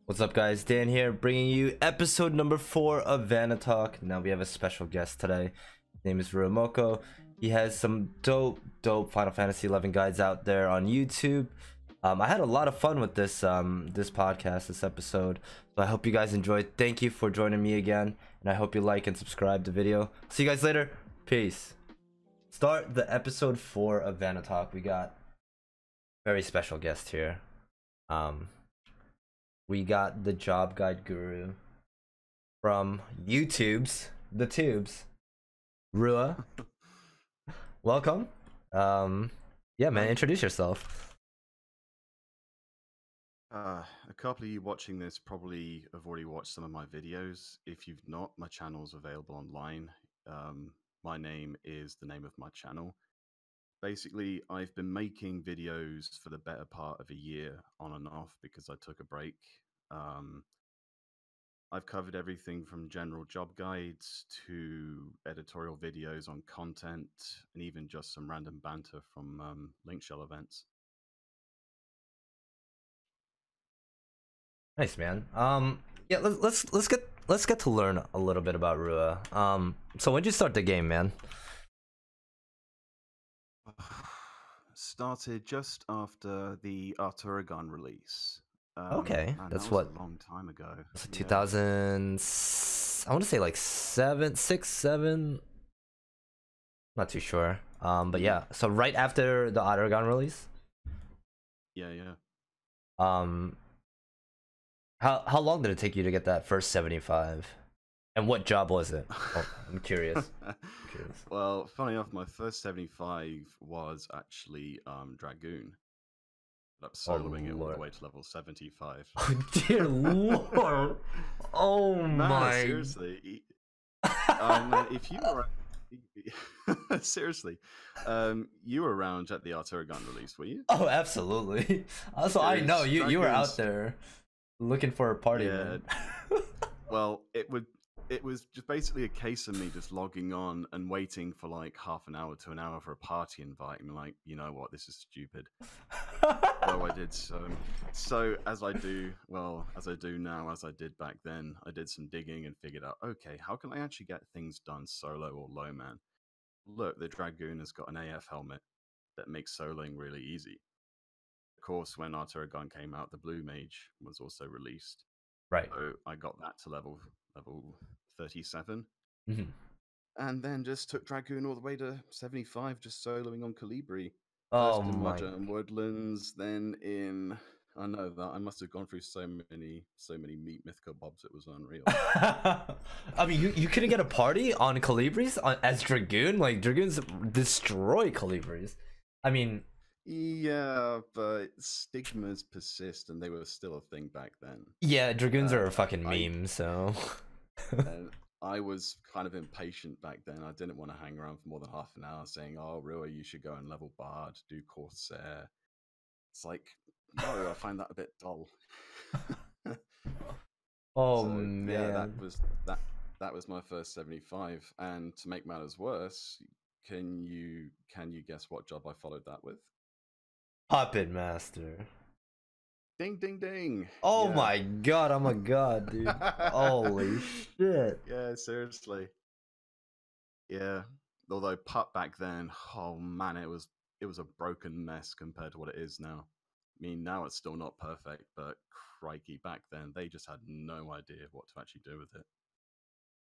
What's up, guys? Dan here, bringing you episode number 4 of Vana Talk. Now we have a special guest today. His name is Ruaumoko. He has some dope Final Fantasy 11 guides out there on YouTube. I had a lot of fun with this podcast, this episode. So I hope you guys enjoyed. Thank you for joining me again, and I hope you like and subscribe the video. See you guys later. Peace. Start the episode 4 of Vana Talk. We got a very special guest here. We got the job guide guru from the tubes, Rua. Welcome. Yeah, man, introduce yourself. A couple of you watching this probably have already watched some of my videos. If you've not, my channel's available online. My name is the name of my channel. Basically, I've been making videos for the better part of a year on and off because I took a break. I've covered everything from general job guides to editorial videos on content and even just some random banter from link shell events. Nice, man. Yeah, let's get to learn a little bit about Rua. So when did you start the game, man? Started just after the Arturagon release. Okay, man, that's that was what, a long time ago. It's 2000. I want to say like 6, 7. Not too sure. But yeah. So right after the Arturagon release. Yeah. How long did it take you to get that first 75? And what job was it? Oh, I'm curious. Well, funny enough, my first 75 was actually Dragoon. Up soloing it all the way to level 75. Oh dear lord! Oh no, my! Seriously, if you were seriously, you were around at the Arturagon release, were you? Oh, absolutely. Also, I know you were out there looking for a party. Yeah. Well, it was just basically a case of me just logging on and waiting for like half an hour to an hour for a party invite. I'm like, you know what, this is stupid. So I did so as I do now, as I did back then, I did some digging and figured out, okay, how can I actually get things done solo or low man? Look, the Dragoon has got an AF helmet that makes soloing really easy. Of course, when Arturagon came out, the Blue Mage was also released. Right. So I got that to level 37. Mm-hmm. And then just took Dragoon all the way to 75, just soloing on Colibri. Oh First in my! Modern Woodlands, then in I know that I must have gone through so many meat mythical bobs, it was unreal. I mean, you couldn't get a party on Colibris as Dragoon? Like, Dragoons destroy Colibris. I mean, yeah, but stigmas persist, and they were still a thing back then. Yeah, Dragoons are a fucking meme, so. And I was kind of impatient back then. I didn't want to hang around for more than half an hour saying, "Oh, Rua, you should go and level Bard, do Corsair." It's like, no, I find that a bit dull. Oh, so, man. Yeah, that was my first 75. And to make matters worse, can you guess what job I followed that with? Puppet Master. Ding ding ding. Oh yeah. my god, I'm a god, dude. Holy shit. Yeah, seriously. Yeah. Although Pup back then, oh man, it was a broken mess compared to what it is now. I mean, now it's still not perfect, but crikey, back then they just had no idea what to actually do with it.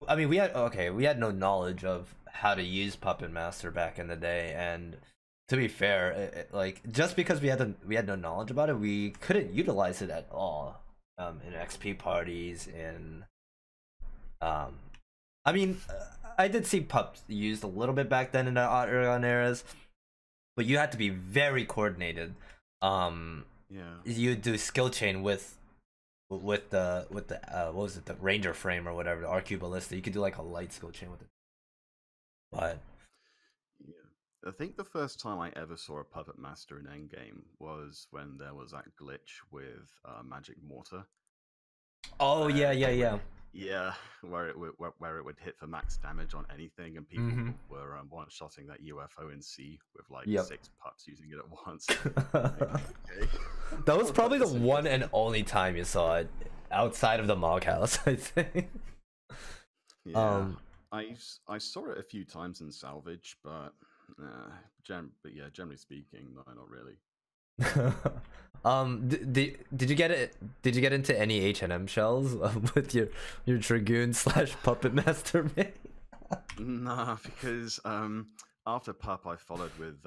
I mean, we had no knowledge of how to use Puppet Master back in the day, and to be fair, like, just because we had no knowledge about it, we couldn't utilize it at all in XP parties. I mean, I did see Pups used a little bit back then in the Arturagon eras, but you had to be very coordinated. Yeah, you do skill chain with the what was it, the Ranger frame or whatever, the RQ ballista. You could do like a light skill chain with it, but. I think the first time I ever saw a Puppet Master in Endgame was when there was that glitch with Magic Mortar. Oh, yeah. Yeah, where it would hit for max damage on anything, and people were one-shotting that UFO in C with like 6 pups using it at once. Okay. That was probably the one and only time you saw it outside of the Mog House, I think. Yeah, I saw it a few times in salvage, but but yeah, generally speaking, no, not really. Did you get it? Did you get into any H&M shells with your Dragoon slash Puppet Master mate? Nah, because after Pup, I followed with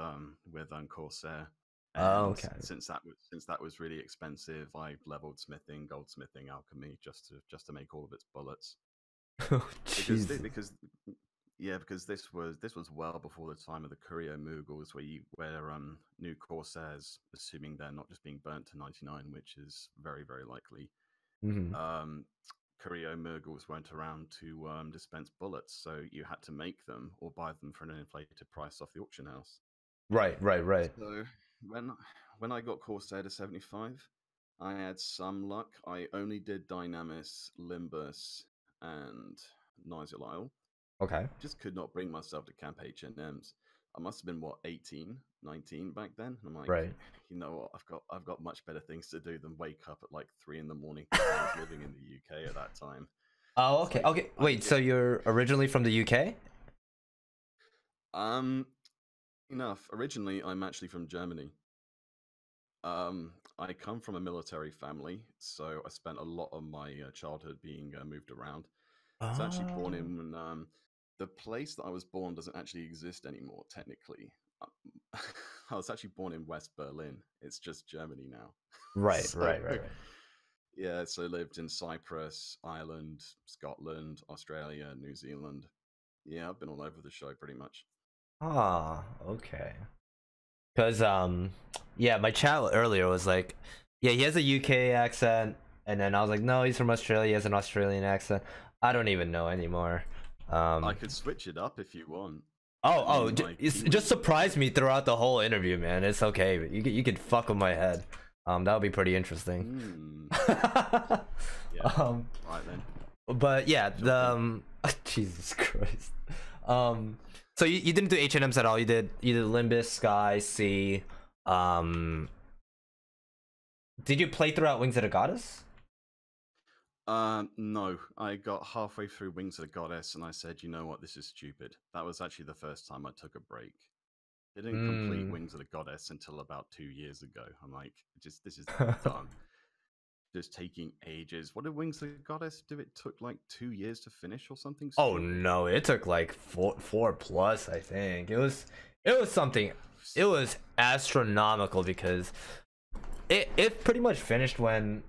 Corsair, Oh, and okay. since that was really expensive, I leveled smithing, goldsmithing, alchemy just to make all of its bullets. Oh, Because Jesus. because this was well before the time of the Curio Moogles, where new Corsairs, assuming they're not just being burnt to 99, which is very very likely, Mhm. Curio Moogles weren't around to dispense bullets, so you had to make them or buy them for an inflated price off the auction house. Right, right, right. So when I got Corsair to 75, I had some luck. I only did Dynamis, Limbus, and Nizelile. Okay. Just could not bring myself to camp H&Ms. I must have been what 18, 19 back then. And I'm like, Right. you know what? I've got much better things to do than wake up at like 3 in the morning because I was living in the UK at that time. Oh, It's okay. like Okay. Wait, so you're originally from the UK? um enough. Originally, I'm actually from Germany. I come from a military family, so I spent a lot of my childhood being moved around. I was actually born Oh. in the place that I was born doesn't actually exist anymore, technically. I was actually born in West Berlin. It's just Germany now. Right, So, right, right, right. yeah, so lived in Cyprus, Ireland, Scotland, Australia, New Zealand. Yeah, I've been all over the show pretty much. Ah, okay. Cause yeah, my chat earlier was like, yeah, he has a UK accent, and then I was like, no, he's from Australia, he has an Australian accent. I don't even know anymore. I Um, could switch it up if you want. I oh, mean, like he just was. surprise me throughout the whole interview, man. It's okay. You could fuck with my head. That would be pretty interesting. Hmm. Yeah. um, Right then. but yeah, Sure the thing. Jesus Christ. Um, so you didn't do H&Ms at all. You did Limbus, Sky, Sea. Um, did you play throughout Wings of the Goddess? No, I got halfway through Wings of the Goddess and I said, you know what, this is stupid. That was actually the first time I took a break. Didn't complete Mm. Wings of the Goddess until about 2 years ago. I'm like, this is done. Just taking ages. What did Wings of the Goddess do? It took like 2 years to finish or something Oh stupid. no, it took like four plus, I think. It was something. It was astronomical because it pretty much finished when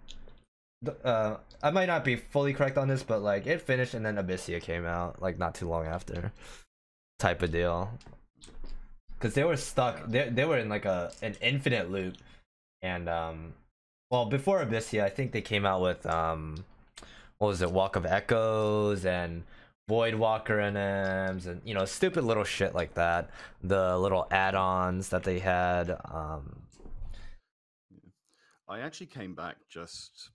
I might not be fully correct on this, but like it finished and then Abyssia came out like not too long after, type of deal. Because they were stuck. Yeah. They were in like an infinite loop, and well, before Abyssia, I think they came out with what was it, Walk of Echoes and Void Walker NMs and stupid little shit like that. The little add-ons that they had. I actually came back just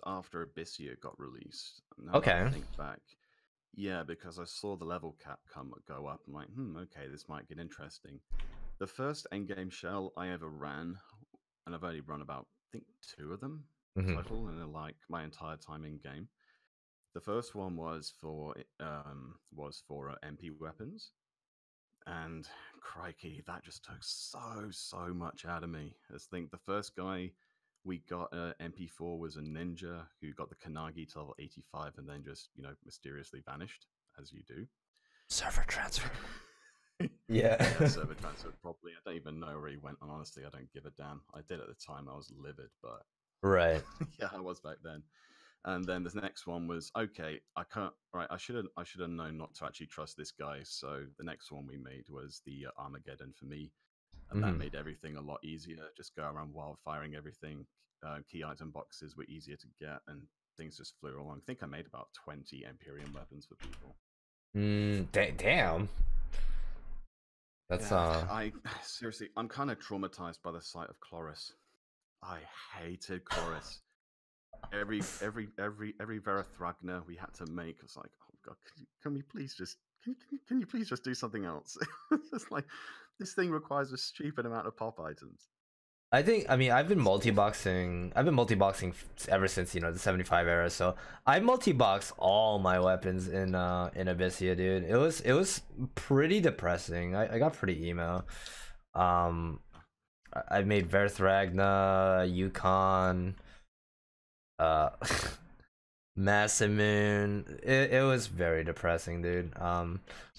after Abyssia got released. Now that I Okay. think back, yeah, because I saw the level cap go up. I'm like, okay, this might get interesting. The first endgame shell I ever ran, and I've only run about I think 2 of them Hmm. total in like my entire time in game. The first one was for MP weapons, and crikey, that just took so much out of me. I think the first guy we got MP4 was a ninja who got the Kanagi to level 85 and then just mysteriously vanished, as you do. Server transfer. Yeah, Yeah. server transferred properly. I don't even know where he went, and honestly, I don't give a damn. I did at the time. I was livid, but Right. yeah, I was back then. And then the next one was okay. I can't. Right, I should have known not to actually trust this guy. So the next one we made was the Armageddon for me, and that Hmm. made everything a lot easier. Just go around wildfiring everything. Key item boxes were easier to get, and things just flew along. I think I made about 20 Empyrean weapons for people. Damn. That's Yeah, I seriously, I'm kind of traumatized by the sight of Chloris. I hated Chloris. Every Verathragna we had to make was like, oh god, can we please just can you please just do something else? It's just like this thing requires a stupid amount of pop items. I mean, I've been multi-boxing. I've been multi-boxing ever since, you know, the 75 era. So I multi-box all my weapons in Abyssia, dude. It was pretty depressing. I got pretty emo. I made Verthragna, Yukon, uh, Masamune. It was very depressing, dude.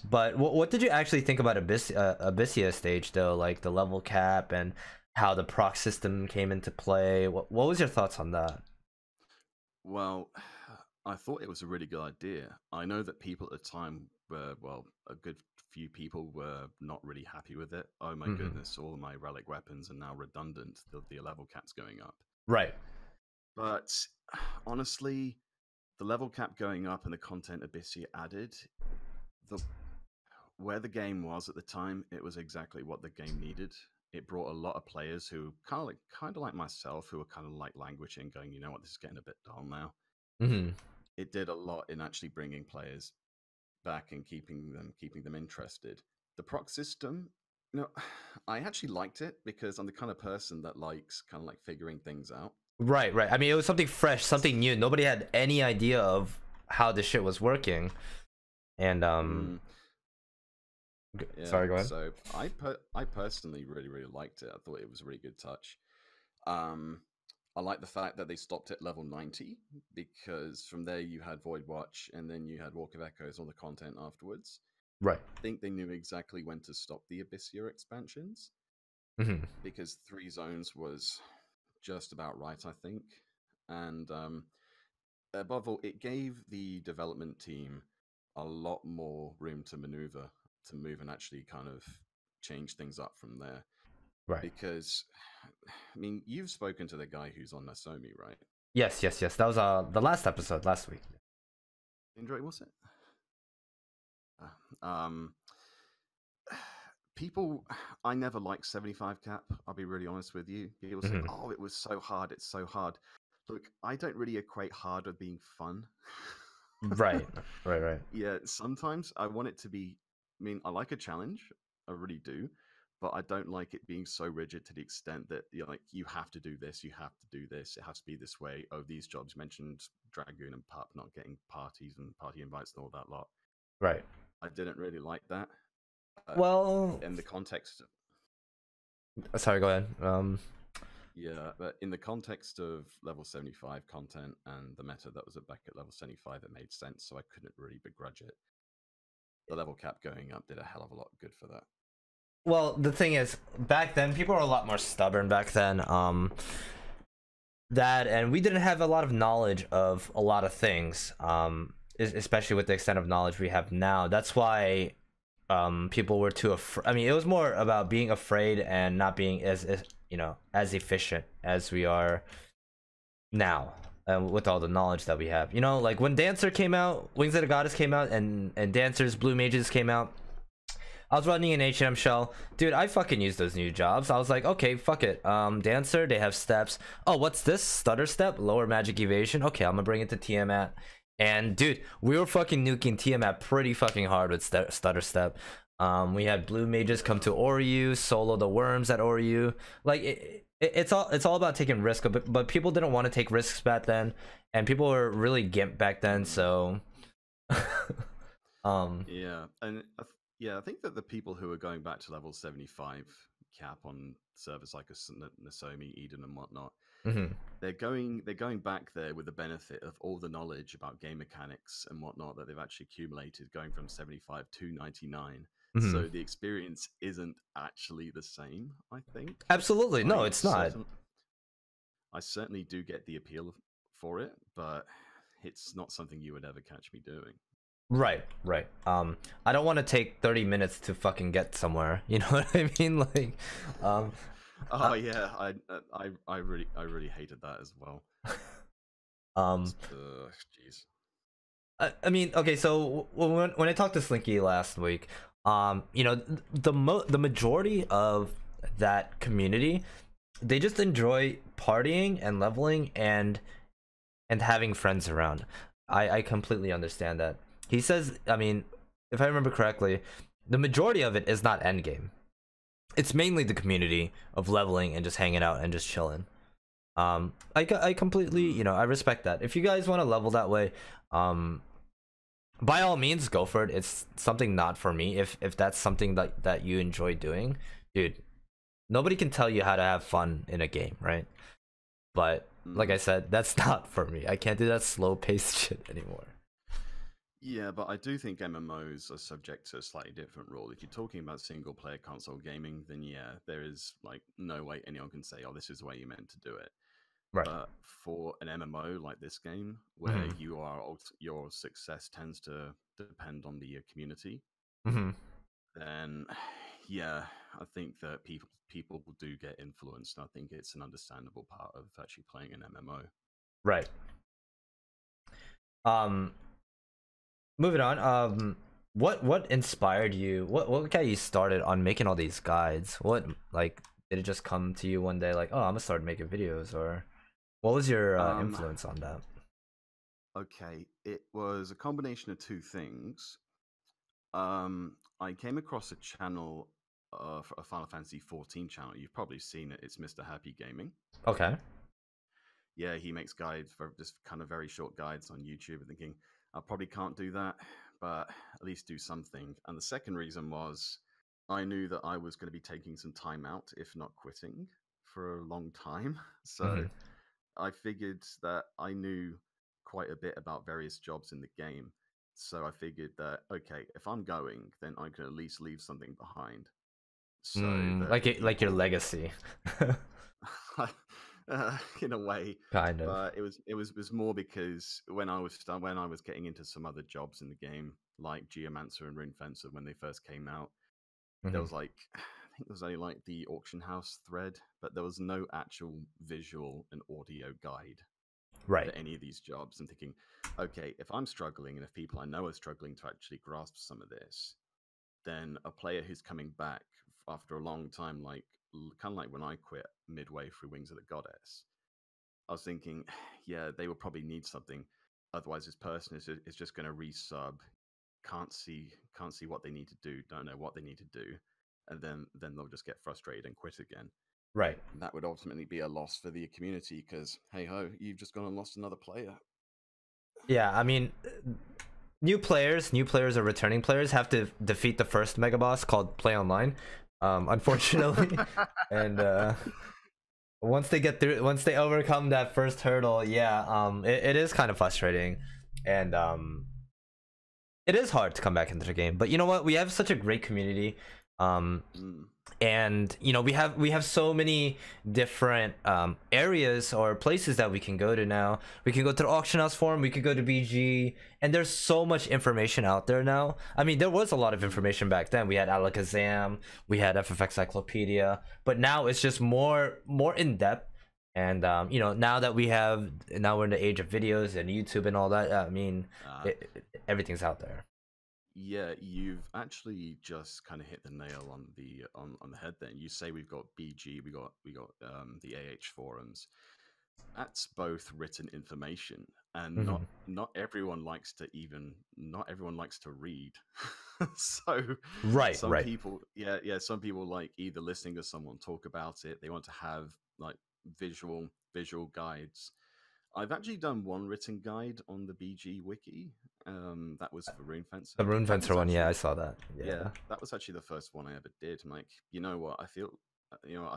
But what did you actually think about Abyssia stage though? Like the level cap and how the proc system came into play. What was your thoughts on that? Well, I thought it was a really good idea. I know that people at the time were, well, a good few people were not really happy with it. Oh my goodness, all of my relic weapons are now redundant. The level cap's going up. Right. But honestly, the level cap going up and the content Abyssia added, where the game was at the time, it was exactly what the game needed. It brought a lot of players who kind of like myself, who were kind of like languishing, going, you know what, this is getting a bit dull now. It did a lot in actually bringing players back and keeping them interested. The proc system, you know, I actually liked it because I'm the kind of person that likes kind of like figuring things out. Right. I mean, it was something fresh, something new. Nobody had any idea of how this shit was working. And yeah, sorry, go ahead. So I personally really liked it. I thought it was a really good touch. I like the fact that they stopped at level 90 because from there you had Void Watch and then you had Walk of Echoes, all the content afterwards. Right. I think they knew exactly when to stop the Abyssia expansions because 3 zones was just about right, I think. And above all, it gave the development team a lot more room to maneuver, to move and actually kind of change things up from there. Right. Because, I mean, you've spoken to the guy who's on Nasomi, right? Yes. That was the last episode last week. Indra, was it? People, I never liked 75 cap. I'll be really honest with you. People say, "Oh, it was so hard. It's so hard." Look, I don't really equate hard with being fun. Right. Yeah, sometimes I want it to be. I mean, I like a challenge. I really do. But I don't like it being so rigid to the extent that you have to do this, you have to do this, it has to be this way. Oh, these jobs mentioned Dragoon and Pup not getting parties and party invites and all that lot. Right. I didn't really like that. Well, in the context of... Sorry, go ahead. Yeah, but in the context of level 75 content and the meta that was back at level 75, it made sense, so I couldn't really begrudge it. The level cap going up did a hell of a lot good for that. Well, the thing is, back then people were a lot more stubborn back then. That, and we didn't have a lot of knowledge of a lot of things, especially with the extent of knowledge we have now. That's why people were too afraid. I mean, it was more about being afraid and not being as efficient as we are now, with all the knowledge that we have. You know, like when Dancer came out, Wings of the Goddess came out, and Dancer's Blue Mages came out. I was running an H&M shell. Dude, I fucking used those new jobs. I was like, okay, fuck it. Dancer, they have steps. Oh, what's this? Stutter step? Lower magic evasion? Okay, I'm gonna bring it to Tiamat. And dude, we were fucking nuking Tiamat pretty fucking hard with stutter step. We had Blue Mages come to Oryu, solo the worms at Oryu. Like, it's all about taking risk, but people didn't want to take risks back then. And people were really gimp back then, so... Yeah, and... Yeah, I think that the people who are going back to level 75 cap on servers like Nasomi, Eden, and whatnot, they're going back there with the benefit of all the knowledge about game mechanics and whatnot that they've actually accumulated, going from 75 to 99. So the experience isn't actually the same, I think. Absolutely, no, it's not. I certainly do get the appeal for it, but it's not something you would ever catch me doing. Right. I don't want to take 30 minutes to fucking get somewhere. You know what I mean? Like, yeah, I really hated that as well. Jeez. I mean, okay, so when I talked to Slinky last week, you know, the majority of that community, they just enjoy partying and leveling and having friends around. I completely understand that. He says, I mean, if I remember correctly, the majority of it is not endgame. it's mainly the community of leveling and just hanging out and just chilling. I completely, you know, I respect that. If you guys want to level that way, by all means go for it. It's something not for me. If that's something that you enjoy doing, dude, nobody can tell you how to have fun in a game, right? But like I said, that's not for me. I can't do that slow paced shit anymore. Yeah, but I do think MMOs are subject to a slightly different rule. If you're talking about single player console gaming, then yeah, there is like no way anyone can say, "Oh, this is the way you meant to do it." Right. But for an MMO like this game, where your success tends to depend on the community, then yeah, I think that people do get influenced. And I think it's an understandable part of actually playing an MMO. Right. Moving on. What inspired you? What got you started on making all these guides? What, like, did it just come to you one day like, oh, I'm gonna start making videos, or what was your influence on that? Okay, it was a combination of two things. I came across a channel, for a Final Fantasy 14 channel. You've probably seen it. It's Mr. Happy Gaming. Okay. Yeah, he makes guides for just kind of very short guides on YouTube. And thinking, I probably can't do that, but at least do something. And the second reason was I knew that I was going to be taking some time out, if not quitting, for a long time. So I figured that I knew quite a bit about various jobs in the game. So I figured that, okay, if I'm going, then I can at least leave something behind. So that like your legacy. in a way, Kind of. but it was more because when I was getting into some other jobs in the game, like Geomancer and Rune Fencer, when they first came out, there was like, I think there was only like the auction house thread, but there was no actual visual and audio guide Right. for any of these jobs. And thinking, okay, if I'm struggling and if people I know are struggling to actually grasp some of this, then a player who's coming back after a long time, like kind of like when I quit midway through Wings of the Goddess, I was thinking, yeah, they will probably need something. Otherwise, this person is just going to resub, can't see what they need to do, don't know what they need to do, and then they'll just get frustrated and quit again. Right. And that would ultimately be a loss for the community because hey ho, you've just gone and lost another player. Yeah, I mean, new players or returning players have to defeat the first mega boss called Play Online, unfortunately. And once they overcome that first hurdle, yeah, it is kind of frustrating, and it is hard to come back into the game. But you know what, we have such a great community, and you know, we have so many different areas or places that we can go to now. We can go to the auction house forum, we could go to BG, and there's so much information out there now. I mean, there was a lot of information back then. We had Alakazam, we had FFX Cyclopedia, but now it's just more in depth. And you know, now we're in the age of videos and YouTube and all that, I mean, everything's out there. Yeah, you've actually just kind of hit the nail on the head. Then you say we've got BG, we got the AH forums. That's both written information, and not everyone likes to read. So some people, some people like either listening to someone talk about it. They want to have like visual guides. I've actually done one written guide on the BG wiki. That was for Rune Fencer. The Rune Fencer one, yeah, I saw that. Yeah, that was actually the first one I ever did. I'm like, you know what? I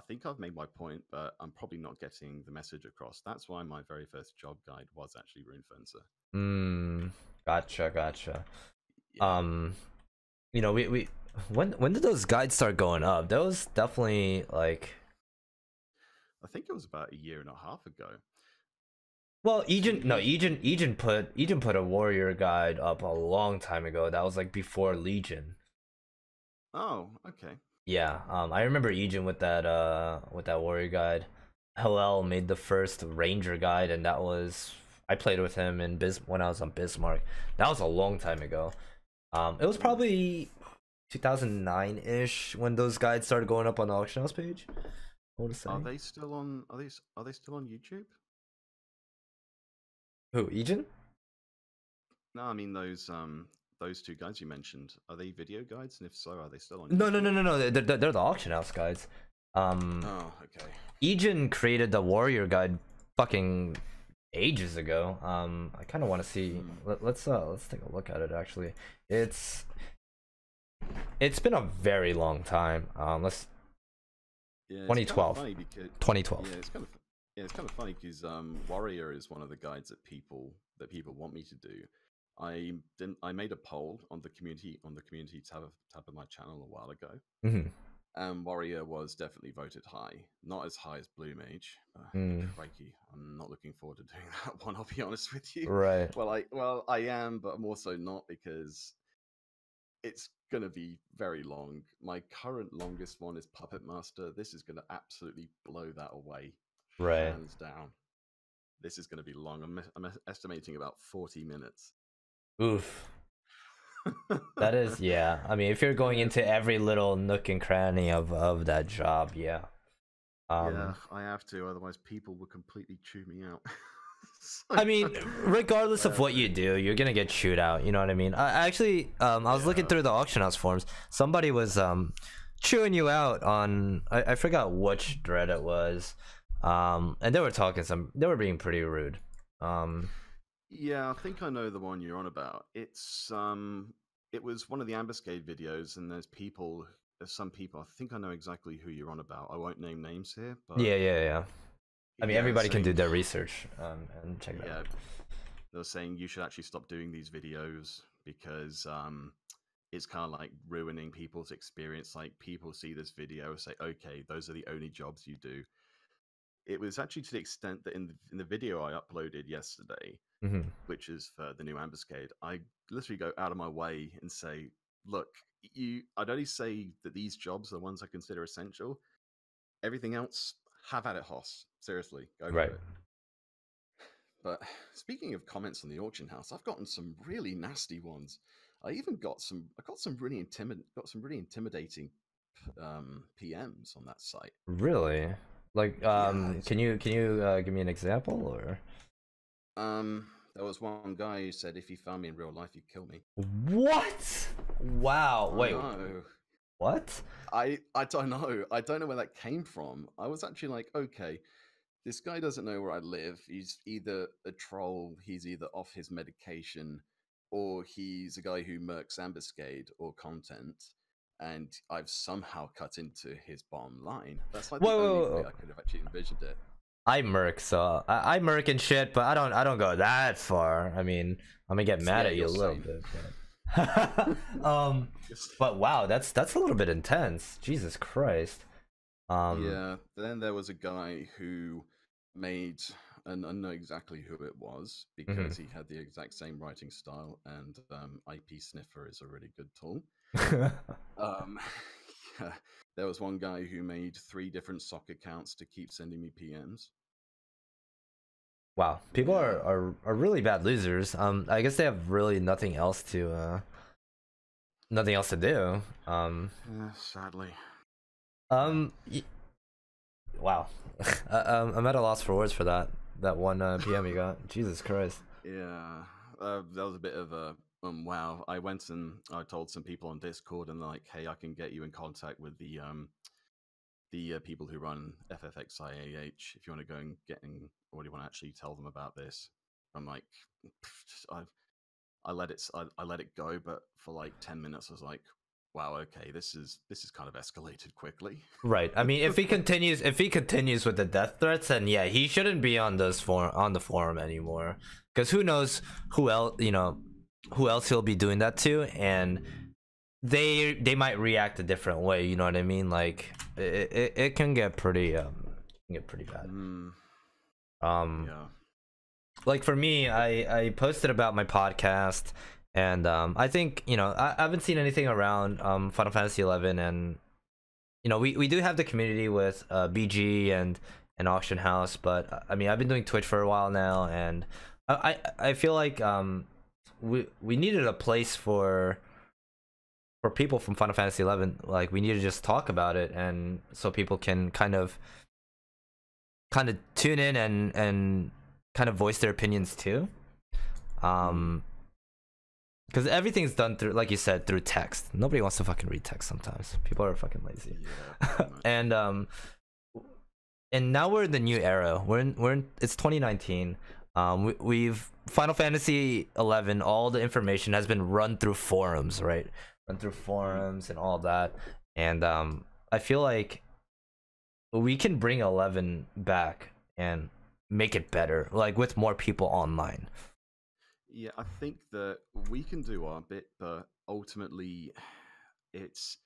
think I've made my point, but I'm probably not getting the message across. That's why my very first job guide was actually Rune Fencer. Gotcha. Yeah. You know, we when did those guides start going up? That was definitely like, I think it was about a year and a half ago. Well, Egen put a warrior guide up a long time ago. That was like before Legion. Oh, okay. Yeah, I remember Egen with that warrior guide. Hillel made the first ranger guide, and that was, I played with him when I was on Bismarck. That was a long time ago. It was probably 2009-ish when those guides started going up on the auction house page. I want to say. Are they still on YouTube? Who, Egen? No, I mean those those two guides you mentioned, are they video guides? And if so, are they still on No, YouTube? no. They're the auction house guides. Oh, okay. Egen created the warrior guide fucking ages ago. I kind of want to see. Let's take a look at it. Actually, it's been a very long time. Let's. Yeah, 2012. 2012. Yeah, it's kind of funny because warrior is one of the guides that people want me to do. I made a poll on the community tab of my channel a while ago. Mm-hmm. Warrior was definitely voted high, not as high as Blue Mage. Crikey, I'm not looking forward to doing that one. I'll be honest with you. Right. Well, I am, but I'm also not because it's gonna be very long. My current longest one is Puppet Master. This is gonna absolutely blow that away, Right. hands down. This is gonna be long. I'm estimating about 40 minutes. Oof. That is, yeah. I mean, if you're going into every little nook and cranny of that job, yeah. Yeah, I have to, otherwise people will completely chew me out. I mean, regardless of what you do, you're gonna get chewed out. You know what I mean? I actually, I was looking through the auction house forums. Somebody was chewing you out on I forgot which thread it was, and they were being pretty rude. Yeah, I think I know the one you're on about. It was one of the ambuscade videos, and there's some people. I think I know exactly who you're on about. I won't name names here, but Yeah. I mean, everybody can do their research and check it out. They were saying you should actually stop doing these videos because it's kind of like ruining people's experience. Like, people see this video and say, okay, those are the only jobs you do. It was actually to the extent that in the video I uploaded yesterday, which is for the new ambuscade, I literally go out of my way and say, look, I'd only say that these jobs are the ones I consider essential. Everything else, have at it, Hoss. Seriously, go for it. But speaking of comments on the auction house, I've gotten some really nasty ones. I got some really intimidating PMs on that site. Really? Like, can you give me an example, or? There was one guy who said if he found me in real life, he'd kill me. What? Wow. Wait. No. What? I don't know. I don't know where that came from. I was actually like, okay, this guy doesn't know where I live. He's either a troll, he's either off his medication, or he's a guy who murks ambuscade or content, and I've somehow cut into his bottom line. That's like the only way I could have actually envisioned it. I murk, so I murk and shit, but I don't go that far. I mean, I'm gonna get mad at you a little bit. But wow, that's a little bit intense. Jesus Christ. Yeah. Then there was a guy who made, and I know exactly who it was because he had the exact same writing style, and IP Sniffer is a really good tool. Yeah. There was one guy who made 3 different sock accounts to keep sending me PMs. Wow, people are really bad losers. I guess they have really nothing else to do. Sadly. Wow. I'm at a loss for words for that one PM you got. Jesus Christ. Yeah, that was a bit of a wow. I went and I told some people on Discord, and like, hey, I can get you in contact with the people who run Ffxi if you want to go and or do you want to actually tell them about this? I'm like, I let it go, but for like 10 minutes I was like, wow, okay, this is kind of escalated quickly. Right. I mean, if he continues with the death threats, then yeah, he shouldn't be on the forum anymore. Because who knows who else he'll be doing that to, and they might react a different way. You know what I mean? Like it can get pretty bad. Yeah. Like for me, I posted about my podcast, and I think I haven't seen anything around Final Fantasy 11, and we do have the community with BG and Auction House, but I mean, I've been doing Twitch for a while now, and I feel like we needed a place for people from Final Fantasy 11. Like, we need to just talk about it, and so people can kind of tune in and kind of voice their opinions too. because everything's done through, like you said, through text. Nobody wants to fucking read text sometimes. People are fucking lazy. Yeah, and now we're in the new era. It's 2019. We've Final Fantasy 11. All the information has been run through forums, right? Run through forums and all that. And I feel like we can bring 11 back and make it better, like with more people online. Yeah, I think that we can do our bit, but ultimately, it's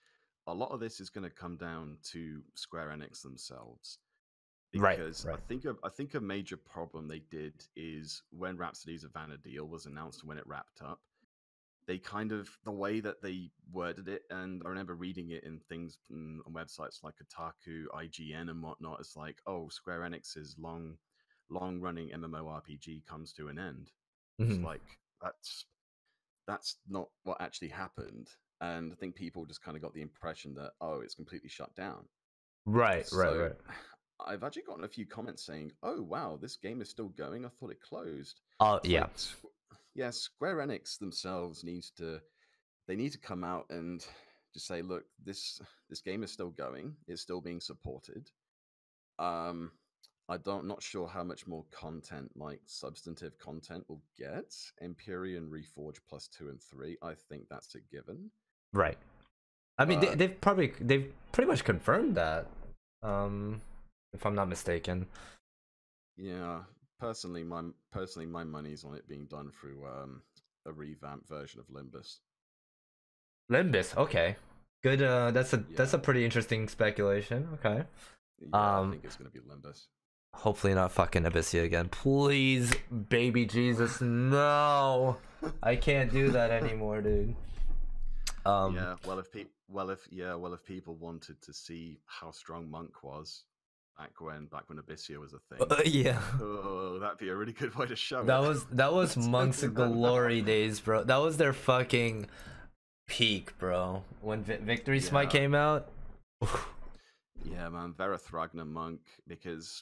a lot of this is going to come down to Square Enix themselves. Because right. I think a major problem they did is when Rhapsody's Vana deal was announced, when it wrapped up, they kind of, the way that they worded it, and I remember reading it in things on websites like Kotaku, IGN, and whatnot. It's like, oh, Square Enix's long-running MMORPG comes to an end. It's like that's not what actually happened, and I think people just kind of got the impression that, oh, it's completely shut down. Right. I've actually gotten a few comments saying, "Oh wow, this game is still going. I thought it closed." Oh yeah. Like, yeah. Square Enix themselves need to come out and just say, "Look, this game is still going. It's still being supported." Not sure how much more content, like substantive content, we'll get. Empyrean Reforge plus 2 and 3. I think that's a given. Right. I mean, they've pretty much confirmed that. If I'm not mistaken. Yeah, personally, my money's on it being done through a revamped version of Limbus. Limbus, okay, good. That's a pretty interesting speculation. Okay. Yeah, I think it's gonna be Limbus. Hopefully not fucking Abyssia again, please, baby Jesus, no. I can't do that anymore, dude. Yeah, well, if people wanted to see how strong Monk was back when Abyssia was a thing, yeah, oh, that'd be a really good way to show it. That was Monk's glory days, bro. That was their fucking peak, bro. When Victory Smite came out. Yeah, man, Verathragna Monk, because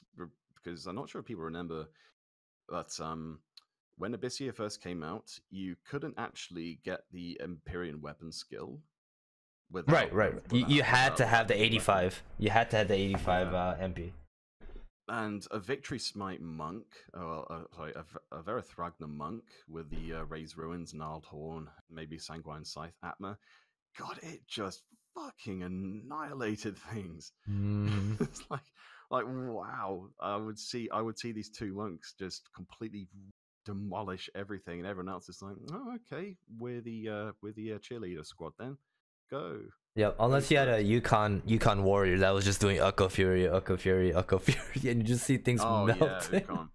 I'm not sure if people remember, but when Abyssia first came out, you couldn't actually get the Empyrean weapon skill. Right. You had to have the 85. You had to have the 85 MP. And a Victory Smite Monk, a Verathragna Monk with the Raised Ruins, Gnarled Horn, maybe Sanguine Scythe Atma. God, it just fucking annihilated things. It's like wow. I would see these two monks just completely demolish everything, and everyone else is like, oh, okay, we're the cheerleader squad then. Go. Yeah, unless you had a Yukon warrior that was just doing Ucko Fury, and you just see things melting. Yeah, Yukon.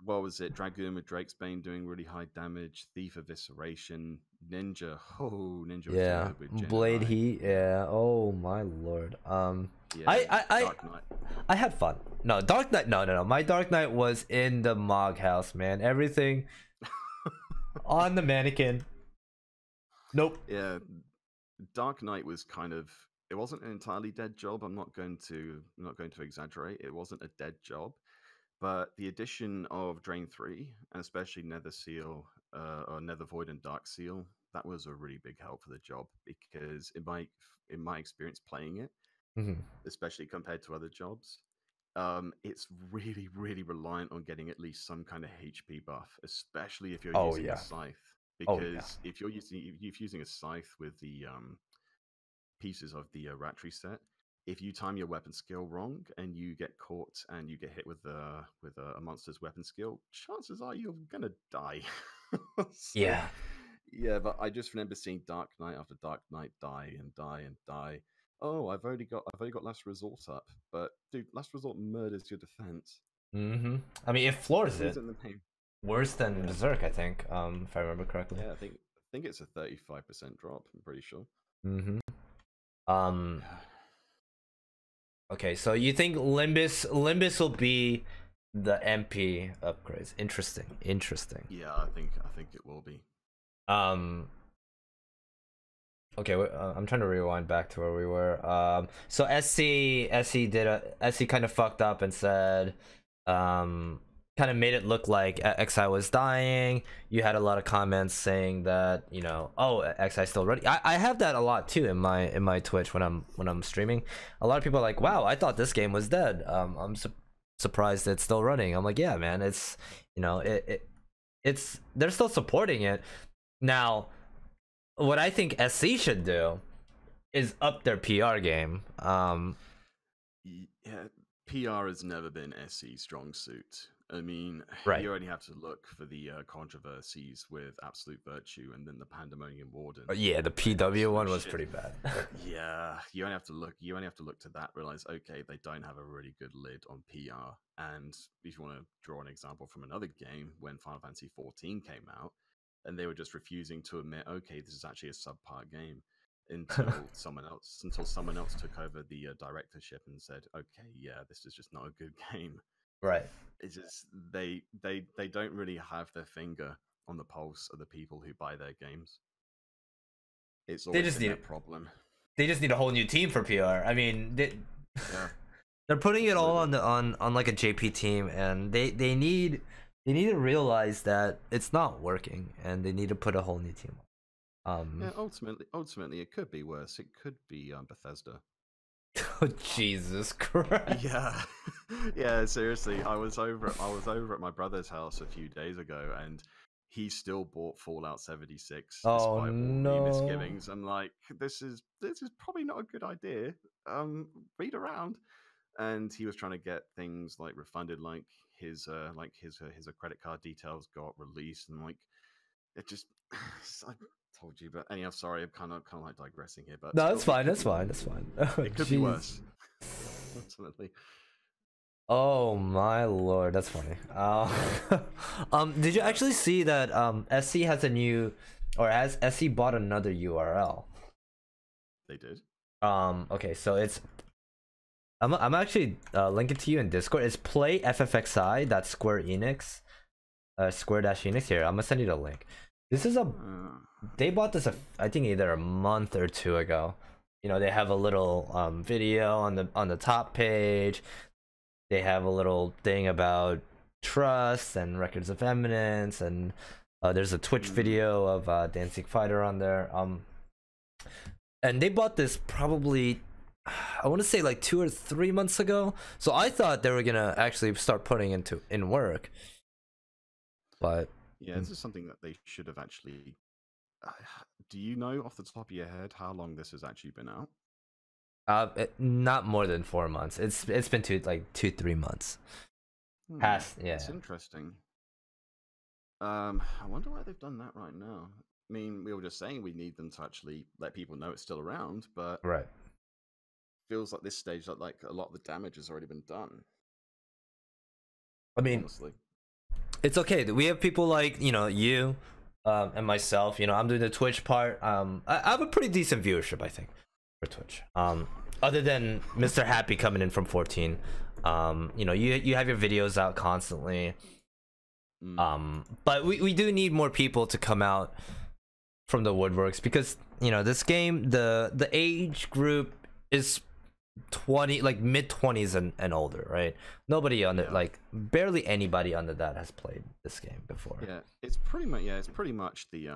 What was it? Dragoon with Drake's Bane doing really high damage. Thief Evisceration. Ninja. Oh, Ninja. Yeah. Blade Heat. Yeah. Oh my lord. Dark Knight. I had fun. No, Dark Knight. No. My Dark Knight was in the Mog house, man. Everything on the mannequin. Nope. Yeah. Dark Knight was kind of. It wasn't an entirely dead job. I'm not going to exaggerate. It wasn't a dead job. But the addition of Drain 3, and especially Nether Seal, or Nether Void and Dark Seal, that was a really big help for the job, because in my experience playing it, especially compared to other jobs, it's really, really reliant on getting at least some kind of HP buff, especially if you're using a scythe. Because if you're using a scythe with the pieces of the Ratri set, if you time your weapon skill wrong and you get caught and you get hit with a monster's weapon skill, chances are you're gonna die. Yeah, but I just remember seeing Dark Knight after Dark Knight die and die and die. Oh, I've only got Last Resort up, but dude, Last Resort murders your defense. I mean, it floors it worse than Berserk, I think, if I remember correctly. Yeah, I think it's a 35% drop. I'm pretty sure. Okay, so you think Limbus will be the MP upgrades? Interesting. Yeah, I think it will be. Okay, I'm trying to rewind back to where we were. So SC kind of fucked up and said, kind of made it look like Ffxi was dying. You had a lot of comments saying that, you know, oh, Ffxi still running. I have that a lot too in my Twitch when I'm streaming. A lot of people are like, wow, I thought this game was dead. I'm surprised it's still running. I'm like, yeah, man, it's, you know, it's they're still supporting it. Now, what I think SC should do is up their PR game. Yeah, PR has never been SC's strong suit. I mean, Right. you only have to look for the controversies with Absolute Virtue and then the Pandemonium Warden. Yeah, the PW one was pretty bad. Yeah, you only have to look. You only have to look to that. Realize, okay, they don't have a really good lid on PR. And if you want to draw an example from another game, when Final Fantasy 14 came out, and they were just refusing to admit, okay, this is actually a subpar game, until someone else took over the directorship and said, okay, yeah, this is just not a good game. Right. It's just they don't really have their finger on the pulse of the people who buy their games. It's always just been need a problem. They just need a whole new team for PR. I mean, Yeah. they're putting it all on like a JP team, and they need to realize that it's not working, and they need to put a whole new team. Yeah, ultimately, it could be worse. It could be Bethesda. Oh, Jesus Christ. Yeah, yeah. Seriously, I was over at my brother's house a few days ago, and he still bought Fallout 76 despite all the misgivings. I'm like, this is probably not a good idea. Read around, and he was trying to get things like refunded, like his credit card details got released, and like it just. I told you, but anyhow, sorry, I'm kind of like digressing here. But No, that's fine. That's fine. That's fine. Oh, it could be worse. Ultimately. Oh my lord, that's funny. Did you actually see that SC has a new, or has SC bought another URL? They did. Okay, so it's I'm actually linking to you in Discord. It's play Ffxi. That's Square Enix. Square-Enix here. I'm gonna send you the link. This is they bought this I think either a month or two ago. You know, they have a little video on the top page. They have a little thing about trust and records of eminence, and there's a Twitch video of Dancing Fighter on there. And they bought this probably, I want to say like 2 or 3 months ago. So I thought they were gonna actually start putting in work, but yeah, this is something that they should have actually. Do you know off the top of your head how long this has actually been out? Not more than 4 months. It's been 2-3 months. Yeah. It's interesting. I wonder why they've done that right now. I mean, we were just saying we need them to actually let people know it's still around, but right. Feels like this stage that like a lot of the damage has already been done. I mean, honestly. It's okay. We have people like, you know, you and myself. You know, I'm doing the Twitch part. I have a pretty decent viewership, I think, for Twitch. Other than Mr. Happy coming in from 14. You know, you have your videos out constantly. But we do need more people to come out from the woodworks, because, you know, this game, the age group is 20, like mid-20s and older, right? Nobody under like barely anybody under that has played this game before. Yeah, it's pretty much the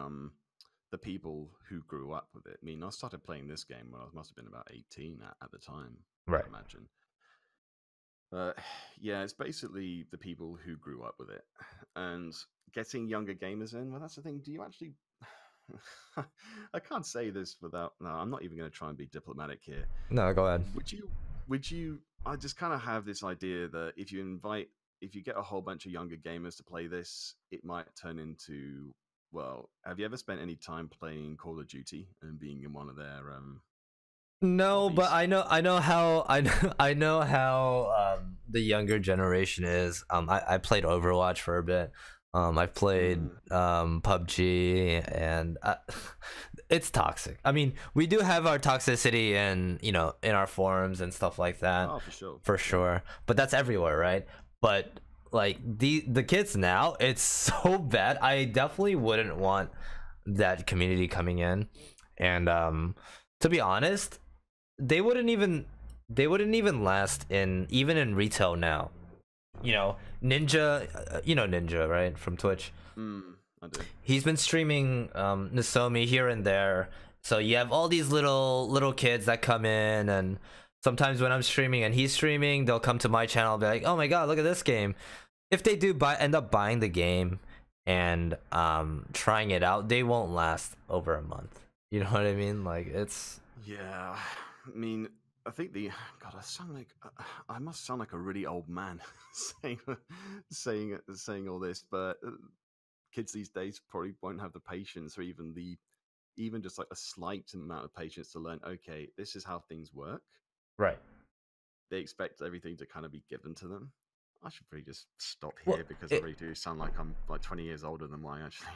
people who grew up with it. I mean, I started playing this game when I must have been about 18 at the time, right? I imagine. Yeah, it's basically the people who grew up with it, and getting younger gamers in. Well, that's the thing. Do you actually? I can't say this without. No, I'm not even going to try and be diplomatic here. No, go ahead. Would you? I just kind of have this idea that if you get a whole bunch of younger gamers to play this, it might turn into. Well, have you ever spent any time playing Call of Duty and being in one of their No, hobbies? but I know how the younger generation is. I played Overwatch for a bit. I've played PUBG, and it's toxic. I mean, we do have our toxicity in, you know, in our forums and stuff like that. Oh, for sure. Sure. But that's everywhere, right? But like the kids now, it's so bad. I definitely wouldn't want that community coming in. And to be honest, they wouldn't even last in retail now. you know, Ninja, you know Ninja, right, from Twitch. I do. He's been streaming Nozomi here and there. So you have all these little kids that come in, and sometimes when I'm streaming and he's streaming, they'll come to my channel and be like, "Oh my god, look at this game." If they do end up buying the game and trying it out, they won't last over a month. You know what I mean? Like, it's... Yeah, I mean, I think God, I must sound like a really old man saying all this, but kids these days probably won't have the patience, or even just like a slight amount of patience to learn. Okay, this is how things work. Right. They expect everything to kind of be given to them. I should probably just stop here because I really do sound like I'm like 20 years older than I actually.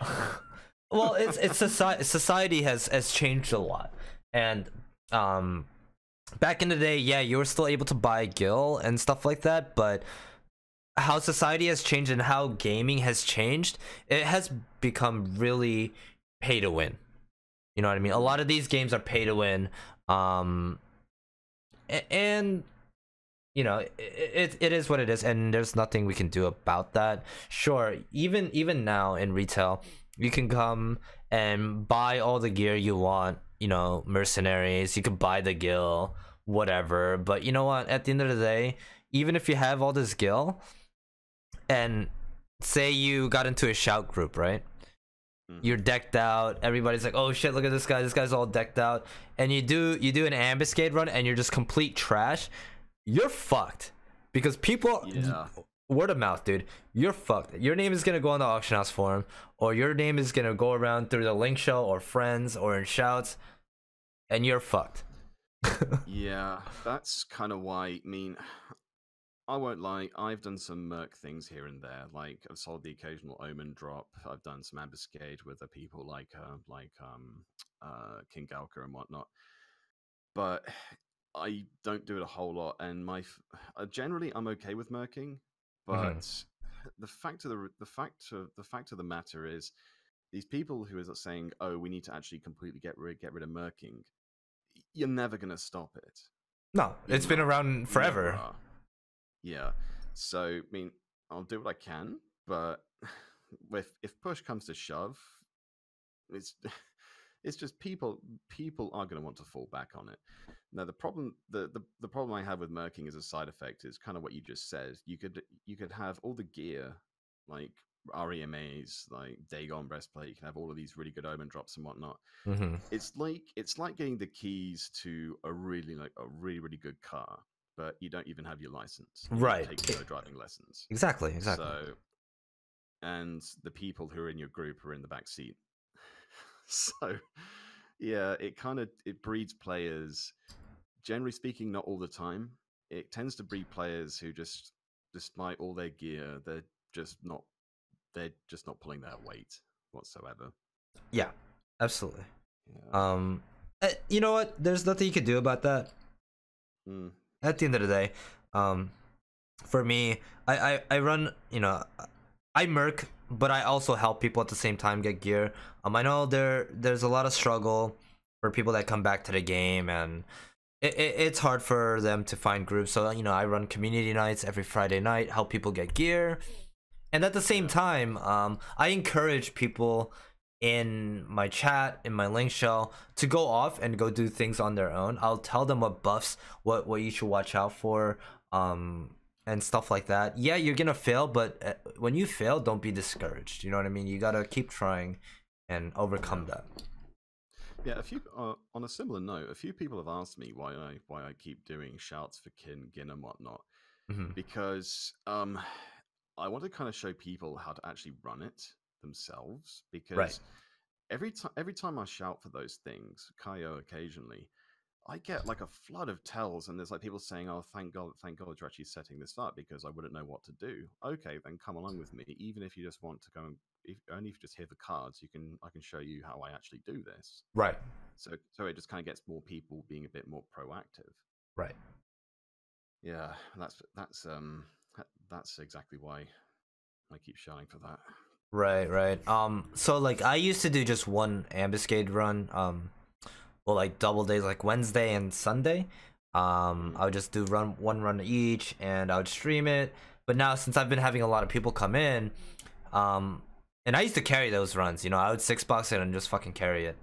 Well, it's society has changed a lot, and back in the day, yeah, you were still able to buy gil and stuff like that, but how society has changed and how gaming has changed, it has become really pay to win. You know what I mean? A lot of these games are pay to win, and you know, it is what it is, and there's nothing we can do about that. Sure, even now in retail, you can come and buy all the gear you want, you know, mercenaries, you could buy the gil, whatever, but you know what, at the end of the day, even if you have all this gil, and say you got into a shout group, right? You're decked out, everybody's like, oh shit, look at this guy's all decked out, and you do an ambuscade run and you're just complete trash, you're fucked. Because people, word of mouth, dude, you're fucked. Your name is gonna go on the auction house forum, or your name is gonna go around through the link show or friends or in shouts, and you're fucked. Yeah, that's kind of why. I mean, I won't lie, I've done some merc things here and there. Like, I've sold the occasional omen drop. I've done some ambuscade with the people like King Galka and whatnot. But I don't do it a whole lot, and generally I'm okay with merking. But the fact of the matter is, these people who are saying, "Oh, we need to actually completely get rid of merking," you're never going to stop it. No, it's been around forever. Yeah, so I mean, I'll do what I can, but if push comes to shove, it's just people are going to want to fall back on it. Now the problem I have with merking as a side effect is kind of what you just said. You could have all the gear, like REMAs, like Dagon breastplate. You can have all of these really good omen drops and whatnot. It's like getting the keys to a really good car, but you don't even have your license. Right. Take no driving lessons. Exactly. So, and the people who are in your group are in the back seat. So, yeah, it breeds players. Generally speaking, not all the time. It tends to breed players who just, despite all their gear, they're just not pulling their weight whatsoever. Yeah, absolutely. Yeah. You know what? There's nothing you could do about that. At the end of the day, for me, I run, you know, I merc, but I also help people at the same time get gear. I know there's a lot of struggle for people that come back to the game, and it's hard for them to find groups. So, you know, I run community nights every Friday night, help people get gear. And at the same time, I encourage people in my chat, in my link show, to go off and go do things on their own. I'll tell them what buffs, what you should watch out for, and stuff like that. Yeah, you're gonna fail, but when you fail, don't be discouraged. You know what I mean? You gotta keep trying and overcome that. Yeah, on a similar note, a few people have asked me why I keep doing shouts for Gin and whatnot, because I want to kind of show people how to actually run it themselves, because every time I shout for those things, Kaio occasionally, I get like a flood of tells, and there's like people saying, "Oh, thank God you're actually setting this up, because I wouldn't know what to do." Okay, then come along with me. Even if you just want to go, only if you just hear the cards, I can show you how I actually do this. Right. So it just kind of gets more people being a bit more proactive. Right. Yeah, that's exactly why I keep shouting for that. Right. So like I used to do just one ambuscade run, well, like double days, like Wednesday and Sunday. I would just do one run each, and I would stream it. But now since I've been having a lot of people come in, and I used to carry those runs, you know, I would 6-box it and just fucking carry it.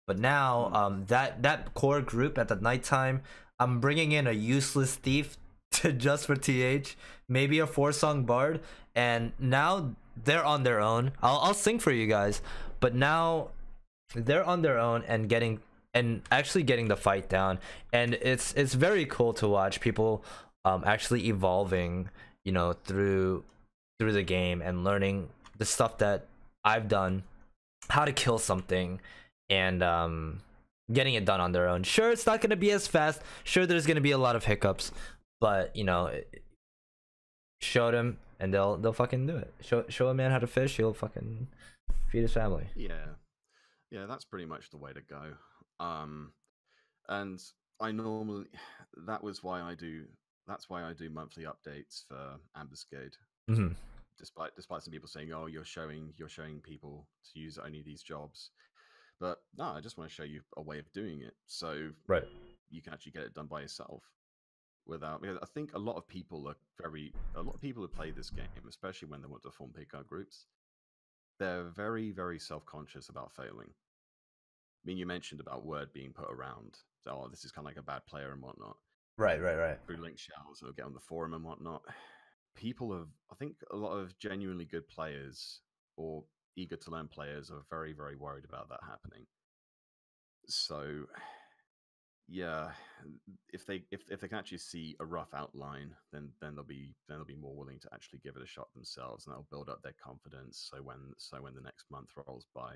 But now that core group at the nighttime, I'm bringing in a useless thief to just for TH, maybe a 4-song bard, and now they're on their own. I'll sing for you guys, but now they're on their own and actually getting the fight down, and it's very cool to watch people actually evolving, you know, through the game and learning the stuff that I've done, how to kill something, and getting it done on their own. Sure, it's not going to be as fast. Sure, there's going to be a lot of hiccups, but you know, show them and they'll fucking do it. Show a man how to fish, he'll fucking feed his family. Yeah, that's pretty much the way to go. And I normally that's why I do monthly updates for Ambuscade. Mm-hmm. Despite some people saying, "Oh, you're showing people to use only these jobs," but no, I just want to show you a way of doing it, so right, you can actually get it done by yourself. Without, because I think a lot of people who play this game, especially when they want to form pickup groups, they're very, very self-conscious about failing. I mean, you mentioned about word being put around. So, oh, this is kind of like a bad player and whatnot. Right. Through link shells or get on the forum and whatnot. I think a lot of genuinely good players or eager to learn players are very, very worried about that happening. So, yeah, if they can actually see a rough outline, then they'll be more willing to actually give it a shot themselves, and that'll build up their confidence. So when the next month rolls by,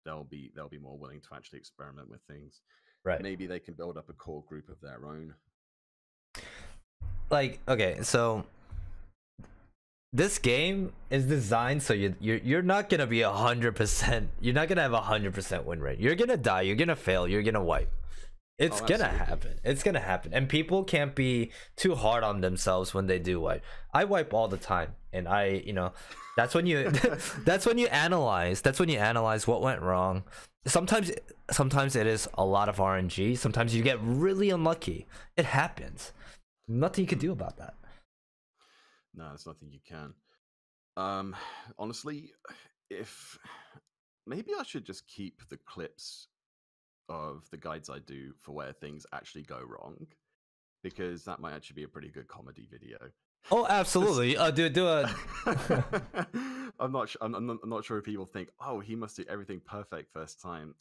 they'll be more willing to actually experiment with things. Right. Maybe they can build up a core group of their own. Like, okay, so this game is designed so you're not gonna be 100%. You're not gonna have 100% win rate. You're gonna die. You're gonna fail. You're gonna wipe. It's gonna happen. It's gonna happen, and people can't be too hard on themselves when they do wipe. I wipe all the time, and that's when you that's when you analyze. That's when you analyze what went wrong. Sometimes it is a lot of RNG. Sometimes you get really unlucky. It happens. Nothing you can do about that. No, there's nothing you can. Honestly, if maybe I should just keep the clips of the guides I do for where things actually go wrong, because that might actually be a pretty good comedy video. Oh, absolutely. Do a. I'm not sure if people think, oh, he must do everything perfect first time.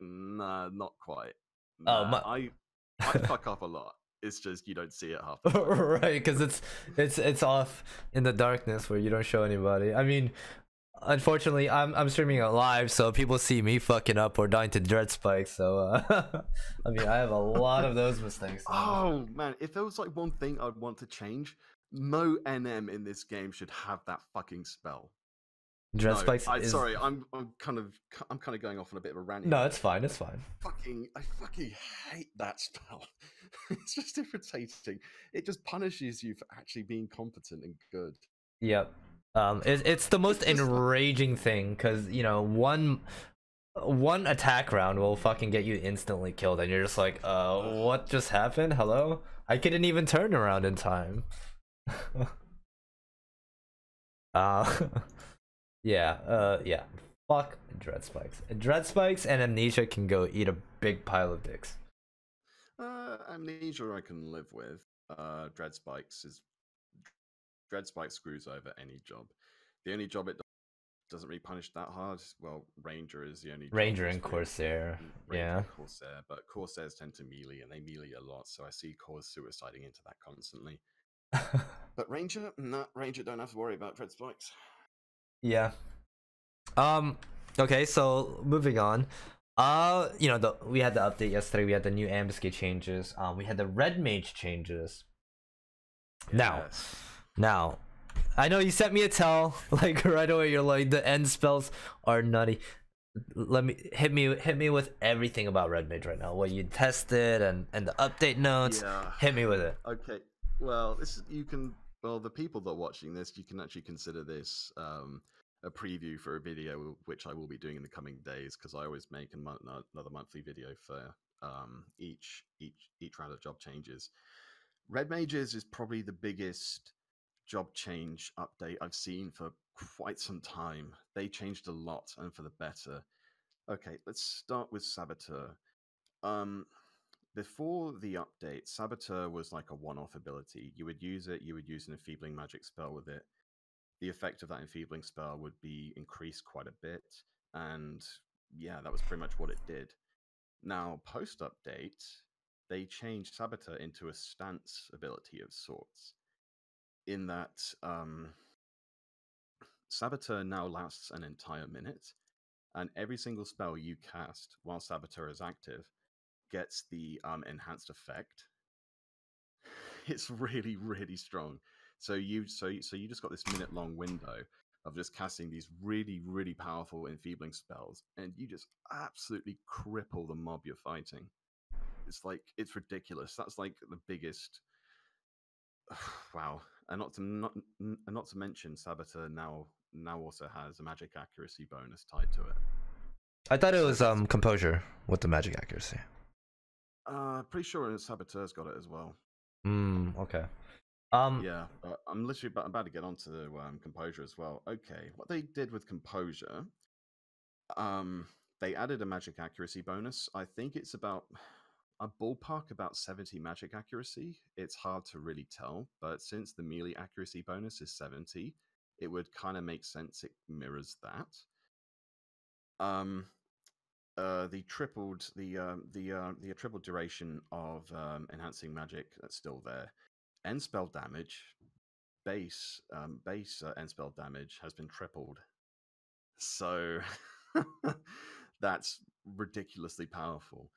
Nah, not quite. Nah, I fuck up a lot. It's just you don't see it half the time. Right, because it's off in the darkness where you don't show anybody. I mean, unfortunately, I'm streaming it live, so people see me fucking up or dying to dread spikes. So I mean, I have a lot of those mistakes. Oh man, if there was like one thing I'd want to change, no NM in this game should have that fucking spell. Dread spikes. Sorry, I'm kind of going off on a bit of a rant. No, it's fine. It's fine. I fucking hate that spell. It's just irritating. It just punishes you for actually being competent and good. Yep. It's the most enraging thing, because you know, one attack round will fucking get you instantly killed, and you're just like, what just happened? Hello? I couldn't even turn around in time. Yeah. Fuck dread spikes. Dread spikes and amnesia can go eat a big pile of dicks. Amnesia I can live with. Dread spikes screws over any job. The only job it doesn't really punish that hard. Well, Ranger is the only Ranger and Corsair. Yeah. Corsair, but Corsairs tend to melee, and they melee a lot, so I see cores suiciding into that constantly. But Ranger don't have to worry about dread spikes. Yeah. Okay, so moving on. You know, we had the update yesterday. We had the new ambuscade changes. We had the red mage changes. Yes. Now, I know you sent me a tell like right away. You're like, the end spells are nutty. Hit me with everything about red mage right now. What you tested and the update notes. Yeah. Hit me with it. Okay. Well, the people that are watching this, you can actually consider this a preview for a video which I will be doing in the coming days, because I always make another monthly video for each round of job changes. Red Mages is probably the biggest job change update I've seen for quite some time. They changed a lot and for the better. Okay, let's start with Saboteur. Before the update, Saboteur was like a one-off ability. You would use it, you would use an enfeebling magic spell with it. The effect of that enfeebling spell would be increased quite a bit, and yeah, that was pretty much what it did. Now, post-update, they changed Saboteur into a stance ability of sorts, in that Saboteur now lasts an entire minute, and every single spell you cast while Saboteur is active gets the enhanced effect. It's really, really strong. So you just got this minute-long window of just casting these really, really powerful enfeebling spells, and you just absolutely cripple the mob you're fighting. It's ridiculous. That's like the biggest. Wow, and not to mention, Saboteur now also has a magic accuracy bonus tied to it. I thought it was composure with the magic accuracy. Pretty sure Saboteur's got it as well. Okay. Yeah, I'm literally about to get onto the composure as well. Okay, what they did with composure, they added a magic accuracy bonus. I think it's about a ballpark about 70 magic accuracy. It's hard to really tell, but since the melee accuracy bonus is 70, it would kind of make sense. It mirrors that. The tripled duration of enhancing magic that's still there. End spell damage, base end spell damage has been tripled. So that's ridiculously powerful.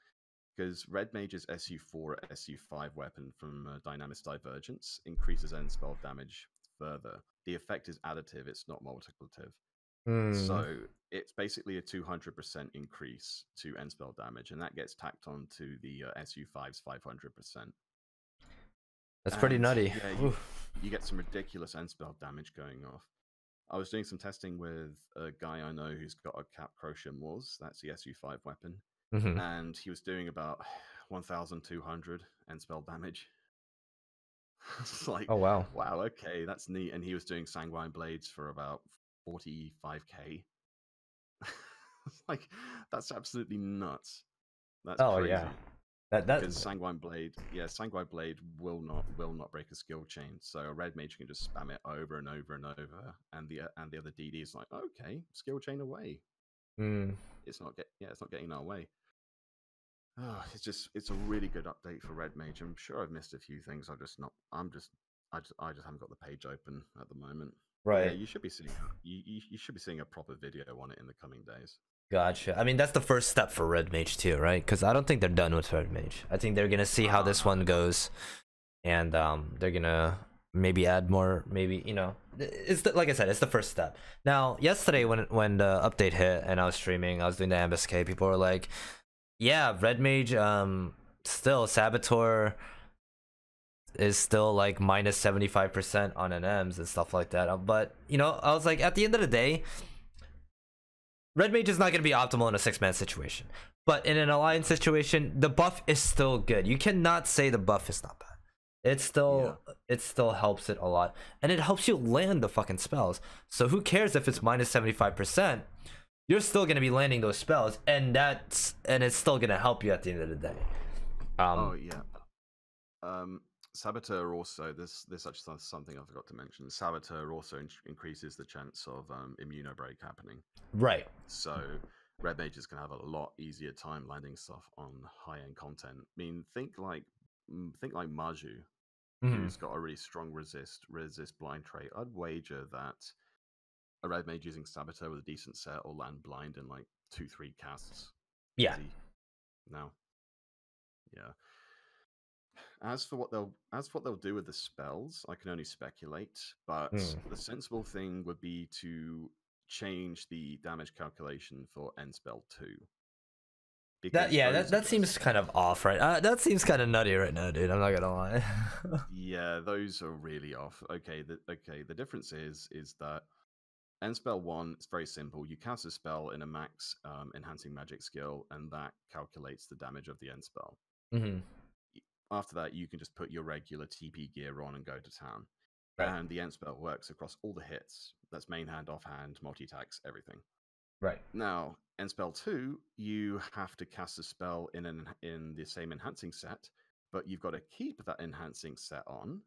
Because Red Mage's SU4 SU5 weapon from Dynamics Divergence increases end spell damage further. The effect is additive, it's not multiplicative. So it's basically a 200% increase to end spell damage, and that gets tacked on to the SU5's 500%. That's pretty nutty. Yeah, you get some ridiculous end spell damage going off. I was doing some testing with a guy I know who's got a Cap Crochet Moors, that's the SU5 weapon, and he was doing about 1,200 end spell damage. It's like, oh wow, okay, that's neat. And he was doing Sanguine Blades for about 45k. Like, that's absolutely nuts. That's crazy. Yeah. Because Sanguine Blade will not break a skill chain. So a red mage can just spam it over and over and over, and the other DD is like, okay, skill chain away. It's not getting our way. Oh, it's a really good update for red mage. I'm sure I've missed a few things. I just haven't got the page open at the moment. Right. Yeah, you should be seeing a proper video on it in the coming days. Gotcha. I mean, that's the first step for Red Mage too, right? Because I don't think they're done with Red Mage. I think they're gonna see how this one goes, and they're gonna maybe add more. Maybe, you know, like I said, it's the first step. Now, yesterday when the update hit and I was streaming, I was doing the MSK. People were like, "Yeah, Red Mage, still Saboteur is still like minus 75% on NMs and stuff like that." But you know, I was like, at the end of the day, Red Mage is not going to be optimal in a 6-man situation, but in an alliance situation, the buff is still good. You cannot say the buff is not bad. It still helps it a lot, and it helps you land the fucking spells. So who cares if it's minus 75%? You're still going to be landing those spells, and it's still going to help you at the end of the day. Saboteur also, this actually something I forgot to mention. Saboteur also increases the chance of immunobreak happening. Right. So red mages can have a lot easier time landing stuff on high-end content. I mean, think like Maju, who's got a really strong resist blind trait. I'd wager that a red mage using Saboteur with a decent set will land blind in like 2-3 casts. Yeah. Easy. Now. Yeah. As for what they'll do with the spells, I can only speculate. But the sensible thing would be to change the damage calculation for end spell 2. That seems kind of off, right? That seems kind of nutty right now, dude. I'm not gonna lie. Yeah, those are really off. Okay, the difference is that end spell 1 is very simple. You cast a spell in a max enhancing magic skill, and that calculates the damage of the end spell. After that, you can just put your regular TP gear on and go to town. Right. And the end spell works across all the hits. That's main hand, offhand, multi-attacks, everything. Right. Now, end spell 2, you have to cast a spell in the same enhancing set, but you've got to keep that enhancing set on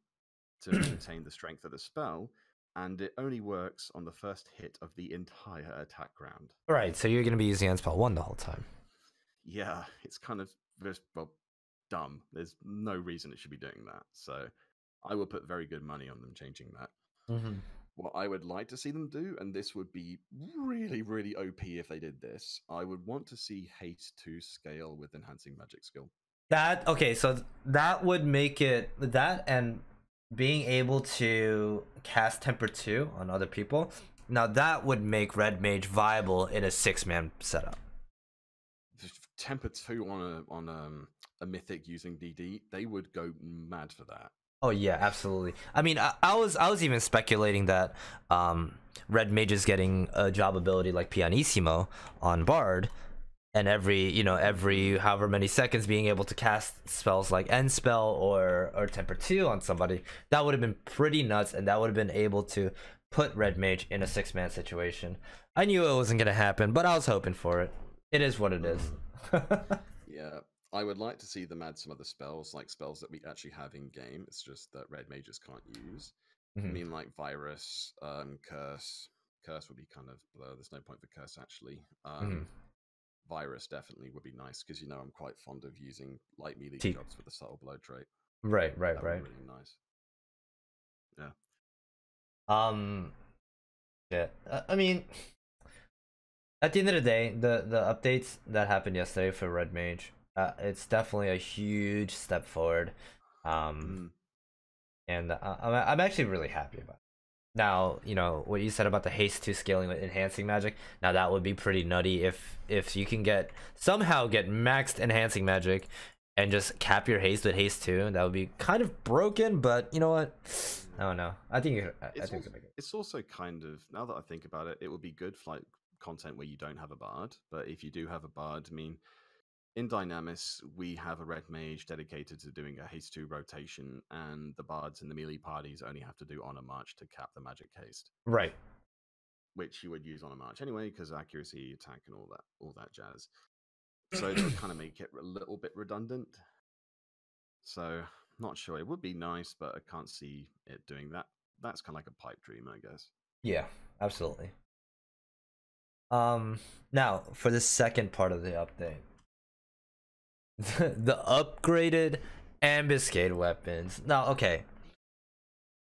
to maintain the strength of the spell, and it only works on the first hit of the entire attack round. Right. So you're gonna be using end spell 1 the whole time. Yeah, it's kind of just dumb. There's no reason it should be doing that. So I will put very good money on them changing that. What I would like to see them do, and this would be really, really OP if they did this, I would want to see haste to scale with enhancing magic skill. Okay, so that would make it that, and being able to cast Temper 2 on other people. Now that would make Red Mage viable in a 6-man setup. Temper 2 on a mythic using DD, they would go mad for that. Oh yeah, absolutely. I mean, I was even speculating that Red Mage is getting a job ability like Pianissimo on Bard, and every however many seconds being able to cast spells like End Spell or Temper 2 on somebody. That would have been pretty nuts, and that would have been able to put Red Mage in a 6-man situation. I knew it wasn't gonna happen, but I was hoping for it. It is what it is. Yeah. I would like to see them add some other spells, like spells that we actually have in game. It's just that red mages can't use. I mean, like Virus, Curse. Curse would be kind of blur. There's no point for Curse, actually. Virus definitely would be nice, because I'm quite fond of using light melee jobs with the subtle blow trait. Right. That would be really nice. Yeah. Yeah. I mean, at the end of the day, the updates that happened yesterday for Red Mage, it's definitely a huge step forward, and I'm actually really happy about it. Now, what you said about the haste 2 scaling with enhancing magic, now that would be pretty nutty if you can somehow get maxed enhancing magic and just cap your haste with haste 2. That would be kind of broken, but you know what? I don't know. I think it's also kind of, now that I think about it, it would be good for like content where you don't have a bard, but if you do have a bard, I mean, in Dynamis, we have a red mage dedicated to doing a haste 2 rotation, and the bards in the melee parties only have to do honor march to cap the magic haste. Right. Which you would use honor march anyway, because accuracy, attack, and all that jazz. So it would kind of make it a little bit redundant. So, not sure. It would be nice, but I can't see it doing that. That's kind of like a pipe dream, I guess. Yeah, absolutely. Now, for the second part of the update. The upgraded ambuscade weapons. Now, okay.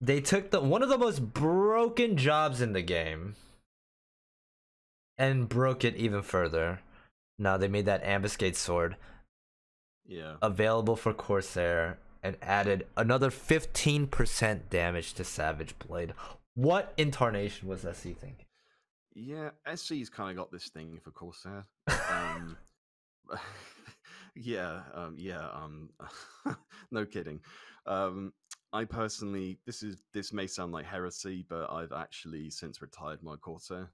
They took one of the most broken jobs in the game and broke it even further. Now they made that ambuscade sword available for Corsair and added another 15% damage to Savage Blade. What incarnation was SC thinking? Yeah, SC's kind of got this thing for Corsair. No kidding. I personally, this may sound like heresy, but I've actually since retired my Corsair.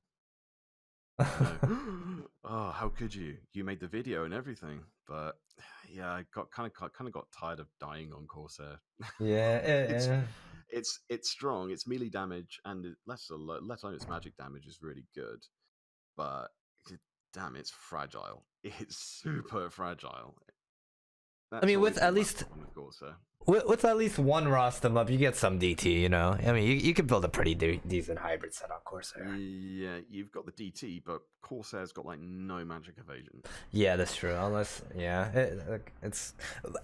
Oh, how could you? You made the video and everything, but yeah, I got kind of got tired of dying on Corsair. Yeah, it's strong. It's melee damage, and let alone its magic damage is really good. But damn, it's fragile. It's super fragile. I mean, with at least one Rostam up, you get some DT, I mean, you can build a pretty decent hybrid set on Corsair. Yeah, you've got the DT, but Corsair's got like no magic evasion. Yeah, that's true. Unless, it's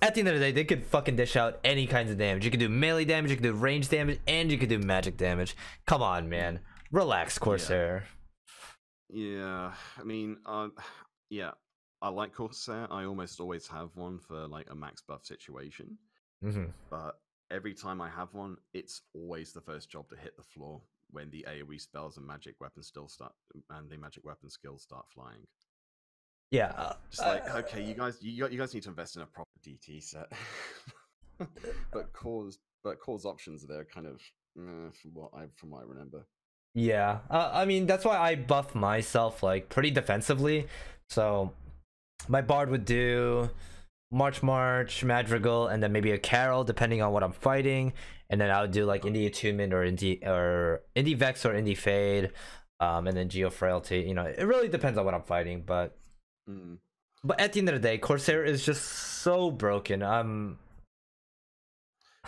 at the end of the day, they could fucking dish out any kinds of damage. You could do melee damage, you could do range damage, and you could do magic damage. Come on, man. Relax, Corsair. Yeah, I mean, I like Corsair. I almost always have one for like a max buff situation. But every time I have one, it's always the first job to hit the floor when the AoE spells and magic weapons the magic weapon skills start flying. Yeah, just like okay, you guys need to invest in a proper DT set. but cause options there kind of from what I remember. Yeah, I mean that's why I buff myself like pretty defensively. So my bard would do March, Madrigal, and then maybe a Carol depending on what I'm fighting, and then I would do like Indie Attunement or Indie Vex or Indie Fade, and then Geo Frailty. You know, it really depends on what I'm fighting, but at the end of the day, Corsair is just so broken.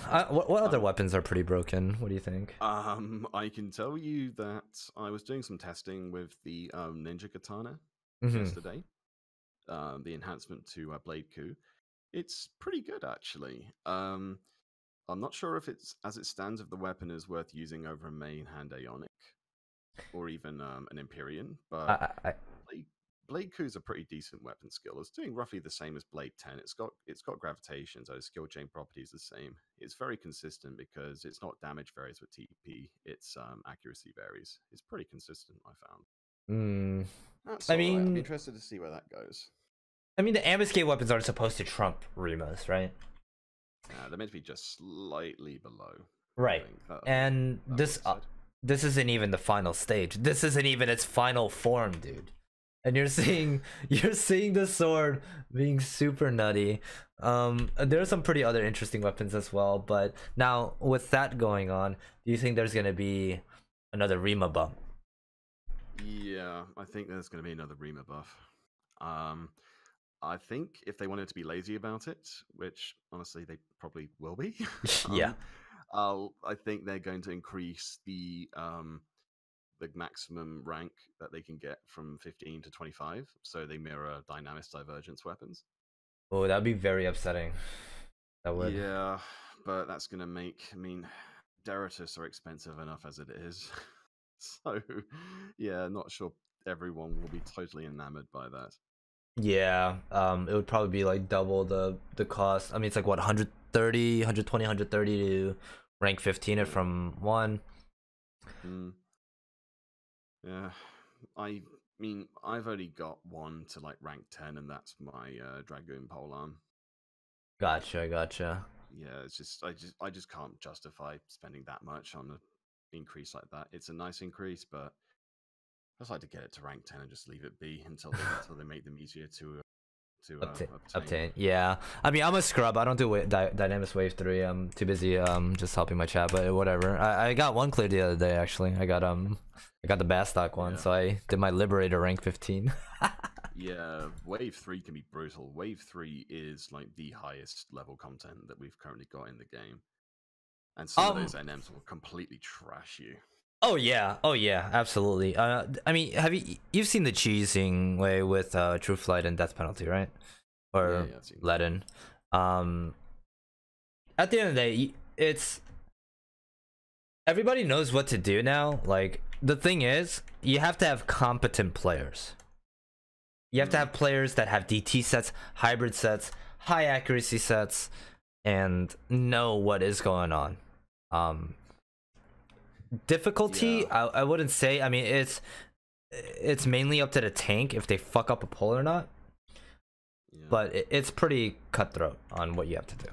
What other weapons are pretty broken? What do you think? I can tell you that I was doing some testing with the Ninja Katana yesterday. The enhancement to Blade Coup. It's pretty good actually. I'm not sure if it's as it stands if the weapon is worth using over a main hand Aeonic or even an Empyrean, but Blade Coup is a pretty decent weapon skill. It's doing roughly the same as Blade 10. It's got gravitation, so skill chain property is the same. It's very consistent because it's not damage varies with TP. It's accuracy varies. It's pretty consistent, I found. That's I mean, I'm interested to see where that goes. I mean, the ambuscade weapons aren't supposed to trump Rimas, right? They're meant to be just slightly below. Right. And this isn't even the final stage. This isn't even its final form, dude. And you're seeing the sword being super nutty. There are some pretty other interesting weapons as well. But now with that going on, do you think there's gonna be another Rima bump? Yeah, I think there's gonna be another Rima buff. I think if they wanted to be lazy about it, which honestly they probably will be, yeah, I think they're going to increase the maximum rank that they can get from 15 to 25, so they mirror Dynamis Divergence weapons. Oh, that'd be very upsetting. That would. Yeah, but that's gonna make. I mean, Deritus are expensive enough as it is, so yeah, not sure everyone will be totally enamored by that. Yeah, it would probably be like double the cost. I mean, it's like what, 130, 120, 130 to rank 15 it from 1. Yeah, I mean, I've only got 1 to like rank 10, and that's my Dragoon polearm. Gotcha. Yeah, it's just I just can't justify spending that much on an increase like that. It's a nice increase, but I'd just like to get it to rank 10 and just leave it be until they make them easier to obtain. Yeah, I mean, I'm a scrub. I don't do Dynamis Wave 3. I'm too busy just helping my chat, but whatever. I got 1 cleared the other day actually. I got the Bastok one, so I did my Liberator rank 15. Yeah, Wave 3 can be brutal. Wave 3 is like the highest level content that we've currently got in the game, and some of those NMs will completely trash you. Oh yeah, absolutely. I mean, you've seen the cheesing way with True Flight and Death Penalty, right? Or Leaden. At the end of the day, it's everybody knows what to do now. Like, the thing is, you have to have competent players. You have to have players that have DT sets, hybrid sets, high accuracy sets, and know what is going on. Difficulty, I wouldn't say. I mean, it's mainly up to the tank if they fuck up a pull or not. But it's pretty cutthroat on what you have to do.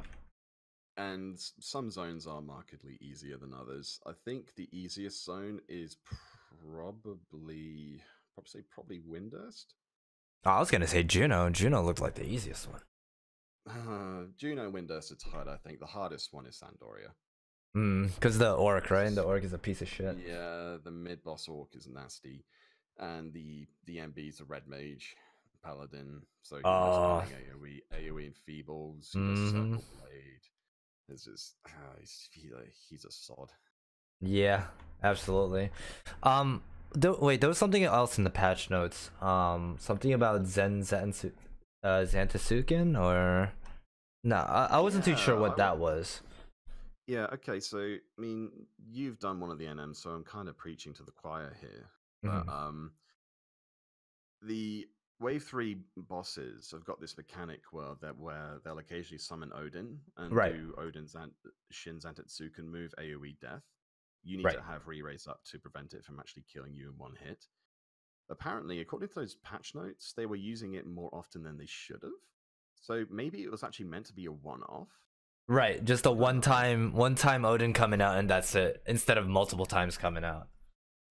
And some zones are markedly easier than others. I think the easiest zone is probably Windurst. Oh, I was gonna say Juno. Juno looked like the easiest one. Juno, Windurst are tight. I think the hardest one is Sandoria. Because the Orc, right? The Orc is a piece of shit. Yeah, the mid boss Orc is nasty, and the MB is a red mage paladin. So AoE and feebles. Circle blade. It's just he's a sod. Yeah, absolutely. Wait, there was something else in the patch notes. Something about Xantasuken, or no? I wasn't too sure what that was. Yeah, okay, so, I mean, you've done one of the NMs, so I'm kind of preaching to the choir here. But, the Wave 3 bosses have got this mechanic where they'll occasionally summon Odin and do Odin's Shin Xantasuken move AoE death. You need to have re-raise up to prevent it from actually killing you in 1 hit. Apparently, according to those patch notes, they were using it more often than they should have. So maybe it was actually meant to be a one-off. Right, just a one time Odin coming out and that's it, instead of multiple times coming out.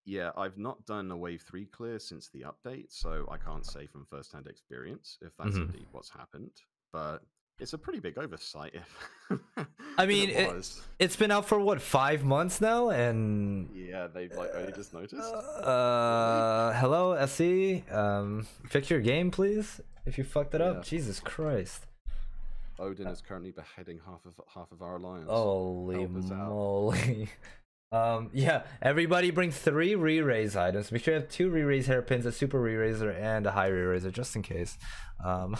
Yeah, I've not done a Wave 3 clear since the update, so I can't say from first-hand experience if that's indeed what's happened. But It's a pretty big oversight. I mean, it was. It's been out for what, 5 months now, and Yeah, they've like only just noticed. hello, SE. Fix your game, please. If you fucked it up, Jesus Christ. Odin is currently beheading half of our alliance. Holy moly. Yeah, everybody bring 3 re-raise items. Make sure you have 2 re-raise hairpins, a super re-raiser, and a high re-raiser, just in case. Now,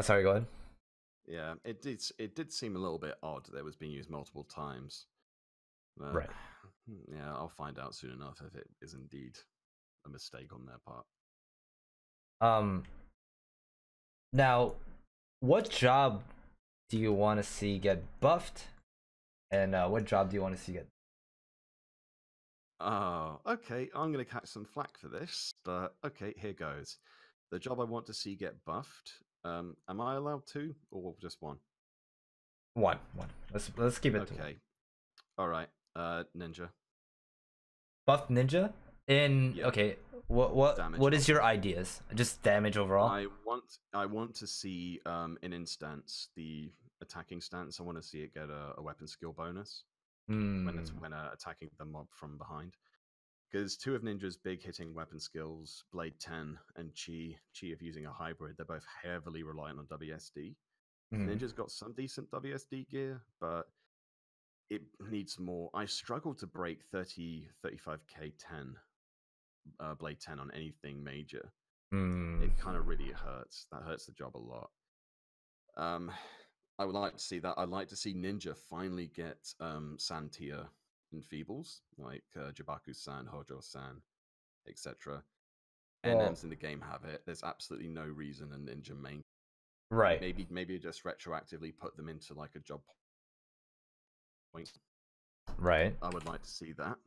sorry, go ahead. Yeah, it did seem a little bit odd that it was being used multiple times. Right. Yeah, I'll find out soon enough if it is indeed a mistake on their part. Now, what job do you want to see get buffed, and what job do you want to see get? Oh, okay. I'm gonna catch some flack for this, but okay, here goes. The job I want to see get buffed. Am I allowed 2 or just 1? One. Let's keep it. Okay. All right. Ninja. Buffed ninja. Okay. What is your ideas? Just damage overall. I want to see in instance the attacking stance. I want to see it get a weapon skill bonus when attacking the mob from behind. Because 2 of Ninja's big hitting weapon skills, Blade 10 and Chi of using a hybrid, they're both heavily reliant on WSD. Ninja's got some decent WSD gear, but it needs more. I struggle to break 35k 10 Blade 10 on anything major. It kind of really hurts. That hurts the job a lot. I would like to see that. I'd like to see Ninja finally get San tier enfeebles, like Jabaku-san, Hojo-san, etc. NMs in the game have it. There's absolutely no reason a Ninja main. Right. Maybe just retroactively put them into like a job point. Right. I would like to see that.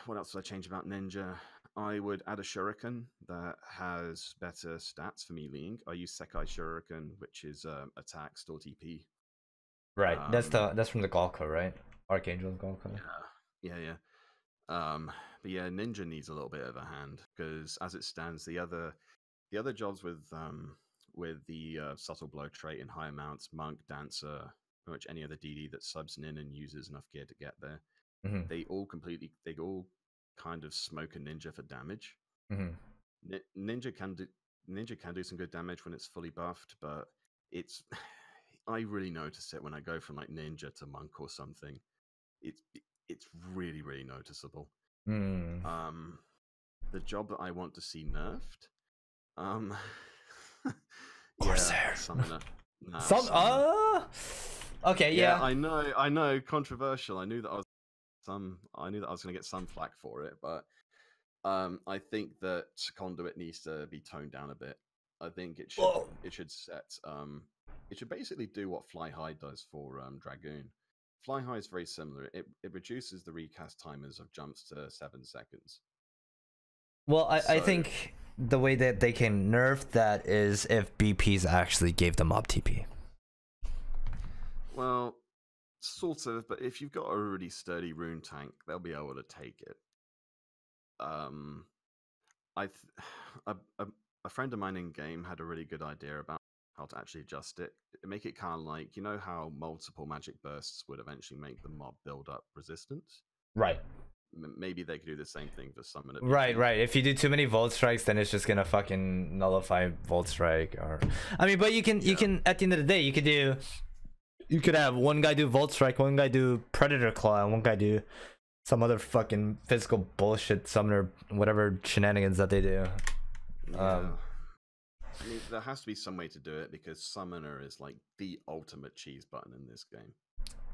What else would I change about Ninja? I would add a Shuriken that has better stats for meleeing. I use Sekai Shuriken, which is attack, store TP. Right. That's from the Galco, right? Archangel Galco. Yeah. But yeah, Ninja needs a little bit of a hand because as it stands, the other jobs with the subtle blow trait in high amounts, monk, dancer, pretty much any other DD that subs in and uses enough gear to get there, they all kind of smoke a Ninja for damage. Ninja can do some good damage when it's fully buffed, but I really notice it when I go from like Ninja to monk or something. It's really, really noticeable. The job that I want to see nerfed, Corsair. Summoner. Okay, yeah. I know, controversial. I knew that I was going to get some flack for it, but I think that Conduit needs to be toned down a bit. I think it should set it should basically do what Fly High does for Dragoon. Fly High is very similar. It reduces the recast timers of jumps to 7 seconds. Well, I think the way that they can nerf that is if BPs actually gave them up TP. Well, sort of, but if you've got a really sturdy rune tank, they'll be able to take it. A friend of mine in game had a really good idea about how to actually adjust it. Make it kind of like, you know how multiple magic bursts would eventually make the mob build up resistance? Right. Maybe they could do the same thing for summon. Right. If you do too many Volt Strikes, then it's just gonna fucking nullify Volt Strike. Or, I mean, but you can at the end of the day, you could have one guy do Volt Strike, one guy do Predator Claw, and one guy do some other fucking physical bullshit summoner, whatever shenanigans that they do. Yeah. I mean, there has to be some way to do it because Summoner is like the ultimate cheese button in this game.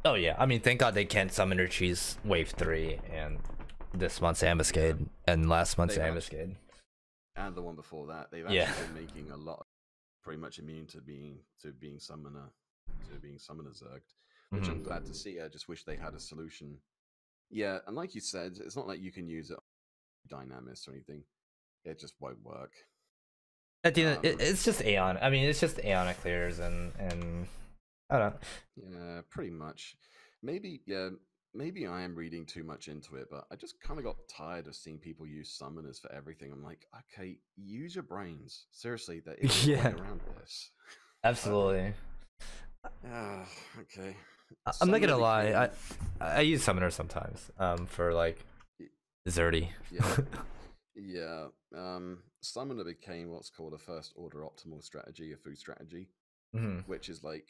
Oh yeah, I mean, thank God they can't Summoner cheese Wave 3 and this month's Ambuscade and last month's Ambuscade. And the one before that, they've actually been making a lot, pretty much immune to being Summoner zerged, which I'm glad to see. I just wish they had a solution. Yeah, and like you said, it's not like you can use it on Dynamis or anything. It just won't work. At the end, it's just Aeon. I mean, it's just Aeonic clears and I don't know. Yeah, pretty much. Maybe maybe I am reading too much into it, but I just kind of got tired of seeing people use summoners for everything. I'm like, okay, use your brains. Seriously, there is a way Yeah, around this. But absolutely. okay. I'm not Summoner gonna lie. became I use summoner sometimes. For like y- Zerty. yeah, yeah. Summoner became what's called a first order optimal strategy, a food strategy, Hmm. which is like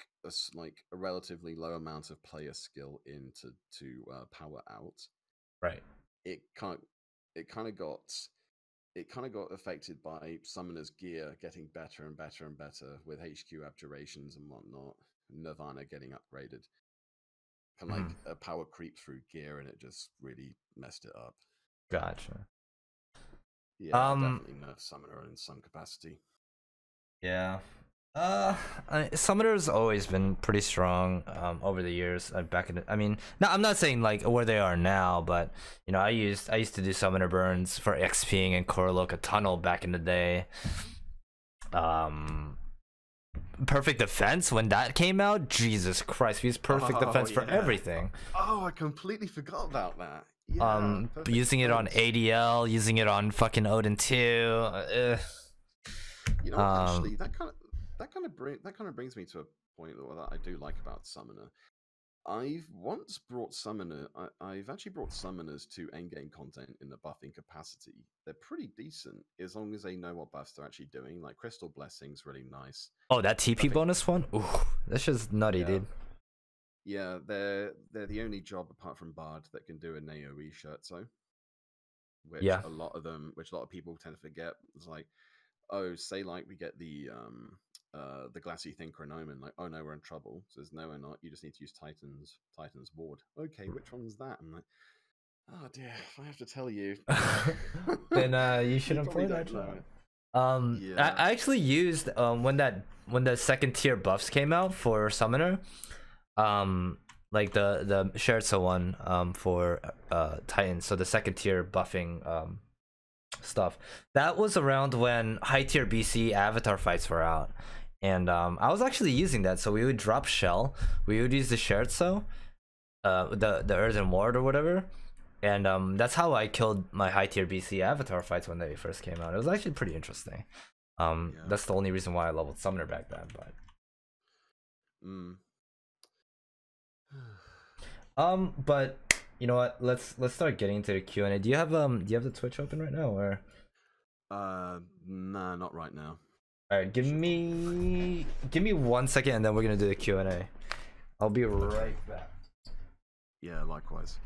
like a relatively low amount of player skill into to power out. Right. It kind of it kind of got it kind of got affected by summoner's gear getting better and better and better with HQ abjurations and whatnot. Nirvana getting upgraded, kind of Hmm. like a power creep through gear, and it just really messed it up. Gotcha. Yeah, I Um. definitely nerf summoner in some capacity. Yeah. Summoner's always been pretty strong over the years. Back in, I mean, no, I'm not saying like where they are now, but you know, I used to do summoner burns for XPing and Korloka Tunnel back in the day. Um, Perfect Defense when that came out, Jesus Christ, we used Perfect Oh Defense for yeah. everything. Oh, I completely forgot about that. Yeah, perfect Using it on defense. ADL, using it on fucking Odin 2. You know what? Um, Actually, that kind of brings me to a point that I do like about summoner. I've once brought I've actually brought summoners to endgame content in the buffing capacity. They're pretty decent as long as they know what buffs they're actually doing. Like Crystal Blessing's really nice. oh, that I TP think, bonus one? Ooh, that's just nutty, yeah, dude. yeah, they're the only job apart from Bard that can do an AOE shirt. So, Yeah. which a lot of people tend to forget. It's like, oh, say like we get the glassy thinker and omen, like, oh no, we're in trouble. Says no, we're not. You just need to use Titan's ward. Okay, which one's that? I'm like, oh dear, if I have to tell you, Then you should you probably employ that don't know job. it. Yeah. I actually used when the second tier buffs came out for summoner, um like the Scherzo one for Titan, so the second tier buffing stuff. That was around when high tier BC avatar fights were out. And I was actually using that, so we would drop shell, we would use the Scherzo, the Earthen Ward or whatever, and that's how I killed my high tier BC avatar fights when they first came out. It was actually pretty interesting. Yeah. That's the only reason why I leveled summoner back then. But Mm. but you know what? Let's start getting into the Q&A. Do you have the Twitch open right now, or? Nah, not right now. All right, give Should pop me 1 second, and then we're gonna do the Q&A. I'll be right back. Yeah, likewise.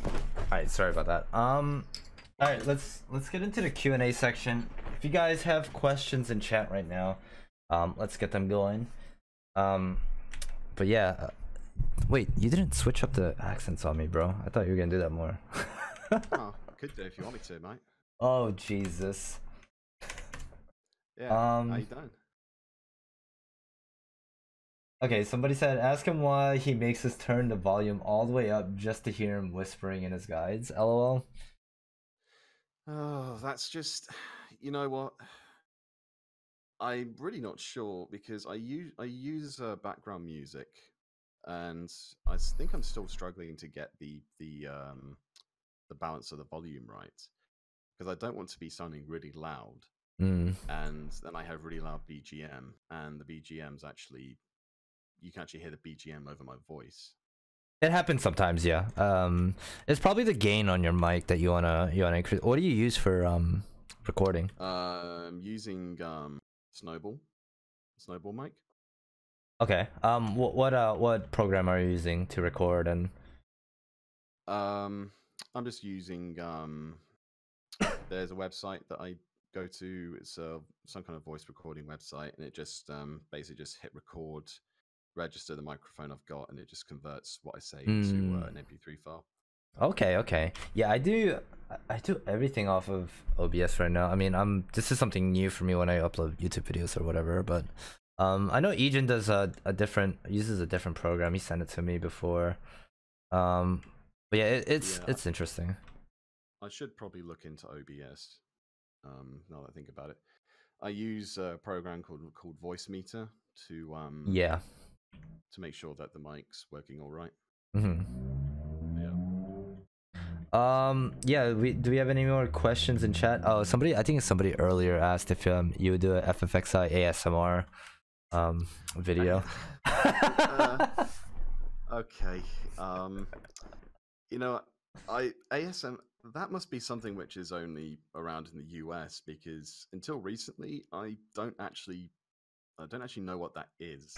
All right, sorry about that. All right, let's get into the Q&A section. If you guys have questions in chat right now, let's get them going. But yeah, wait, you didn't switch up the accents on me, bro. I thought you were gonna do that more. Oh, I could do if you want me to, mate. Oh Jesus. Yeah. How you Um. doing? Okay, somebody said ask him why he makes us turn the volume all the way up just to hear him whispering in his guides. LOL. Oh, that's just, you know what? I'm really not sure because I use background music, and think I'm still struggling to get the balance of the volume right because I don't want to be sounding really loud, Mm. and then I have really loud BGM, and the BGM's actually you can actually hear the BGM over my voice. It happens sometimes, yeah. It's probably the gain on your mic that you wanna increase. What do you use for recording? Using Snowball mic. Okay. What program are you using to record and? I'm just using there's a website that I go to. It's some kind of voice recording website, and it just basically just hit record, register the microphone I've got, and it just converts what I say into an MP3 file. Okay. Yeah, I do everything off of OBS right now. I mean, this is something new for me when I upload YouTube videos or whatever, but I know Ejin does uses a different program. He sent it to me before. But yeah, it's interesting. I should probably look into OBS. Now that I think about it, I use a program called Voice Meter to to make sure that the mic's working all right. Yeah, do we have any more questions in chat? Oh, I think somebody earlier asked if you would do a Ffxi ASMR video. Okay. ASM, that must be something which is only around in the US, because until recently I don't actually know what that is.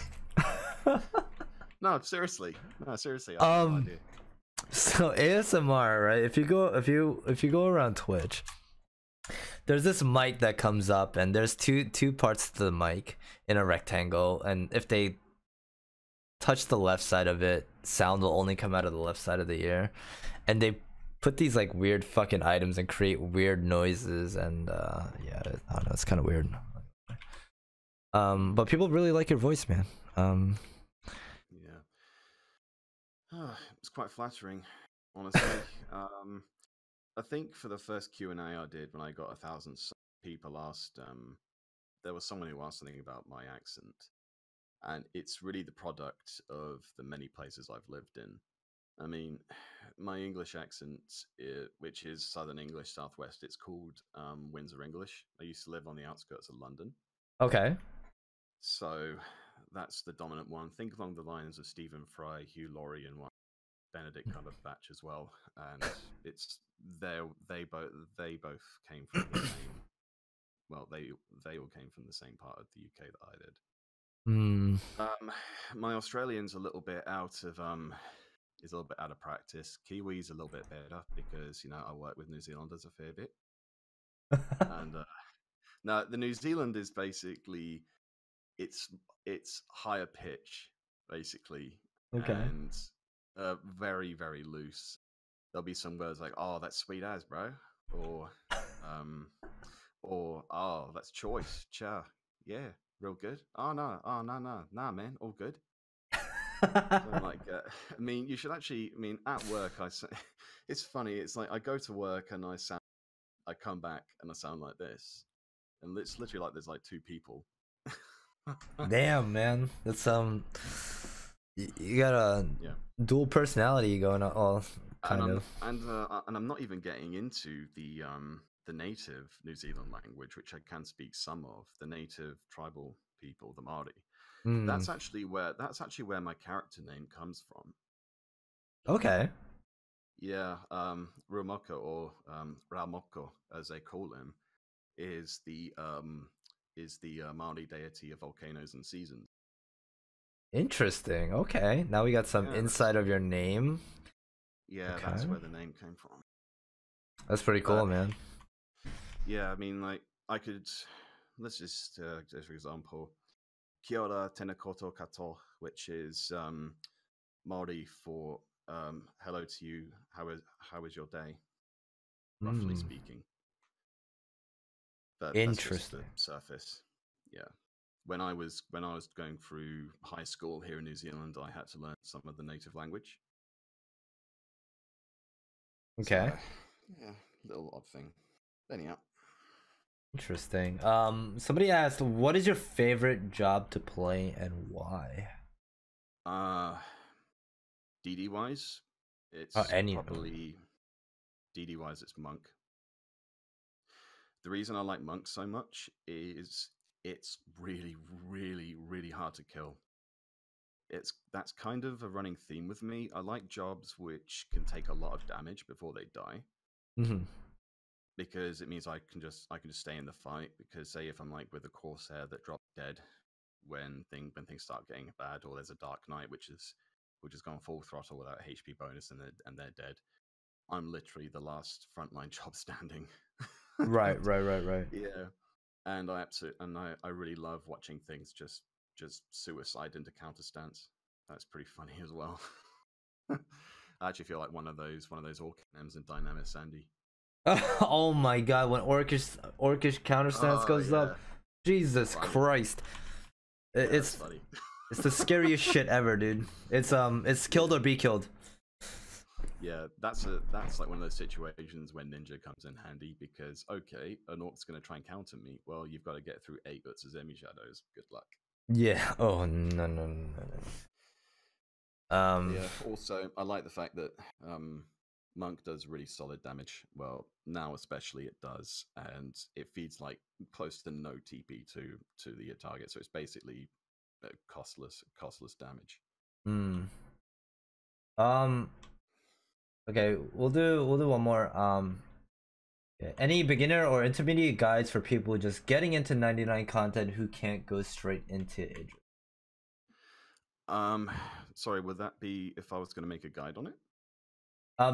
No, seriously. I have no idea. So ASMR, right? If you go around Twitch, there's this mic that comes up, and there's two parts to the mic in a rectangle, and if they touch the left side of it, sound will only come out of the left side of the ear, and they put these like weird fucking items and create weird noises, and yeah, I don't know, it's kind of weird. But people really like your voice, man. It's quite flattering, honestly. I think for the first Q&A I did, when I got 1,000 people asked, there was someone who asked something about my accent, and it's really the product of the many places I've lived in. I mean, my English accent, which is Southern English, Southwest, it's called Windsor English. I used to live on the outskirts of London. Okay. So that's the dominant one. Think along the lines of Stephen Fry, Hugh Laurie, and Benedict Cumberbatch as well. And it's they both came from the same. Well, they all came from the same part of the UK that I did. My Australian's a little bit out of is a little bit out of practice. Kiwi's a little bit better because I work with New Zealanders a fair bit. And now the New Zealand is basically it's higher pitch basically, and very, very loose. There'll be some words like, "Oh, that's sweet as, bro," or "Oh, that's choice, cha, yeah, real good." "Oh no, nah, man, all good." So like, I mean, you should actually. I mean, at work, it's funny. It's like I go to work and I come back and I sound like this, and it's literally like there's like two people. Damn, man, that's you got a dual personality going on, all kind of. And I'm not even getting into the native New Zealand language, which I can speak some of. The native tribal people, the Māori. That's actually where my character name comes from. Okay. Yeah, Ruaumoko, or Ruaumoko, as they call him, is the Māori deity of volcanoes and seasons. Interesting. Okay, now we got some insight of your name. Yeah, okay. That's where the name came from. That's pretty cool, man. Yeah, I mean, like, let's just, for example, Kia ora tēnā koutou katoa, which is Māori for hello to you, how is your day, roughly speaking. Interesting. That's just the surface. Yeah. When I was going through high school here in New Zealand, I had to learn some of the native language. Okay. So, yeah, little odd thing. Anyhow. Interesting. Somebody asked, what is your favorite job to play and why? DD wise, it's probably DD wise, it's Monk. The reason I like Monk so much is it's really, really, really hard to kill. That's kind of a running theme with me. I like jobs which can take a lot of damage before they die. Because it means I can just stay in the fight. Because say if I'm like with a Corsair that drop dead when things start getting bad, or there's a Dark Knight which has gone full throttle without HP bonus and they're dead, I'm literally the last frontline job standing. Right, right, right, right. Yeah, and I really love watching things just suicide into counter stance. That's pretty funny as well. I actually feel like one of those Orcams in Dynamic Sandy. Oh my god, when orcish counter stance Oh goes yeah, up, Jesus funny. Christ. Yeah, It's that's funny. it's the scariest shit ever, dude. It's killed or be killed. Yeah, that's like one of those situations when Ninja comes in handy because okay, an Orc's gonna try and counter me. Well, you've got to get through 8 Utsuzumi shadows. Good luck. Yeah. Oh no no no no. Yeah. Also, I like the fact that Monk does really solid damage. Well, now especially it does, and it feeds like close to no TP to the target. So it's basically costless damage. Hmm. Um. Okay, we'll do one more. Any beginner or intermediate guides for people just getting into 99 content who can't go straight into Idris? Sorry, would that be if I was going to make a guide on it?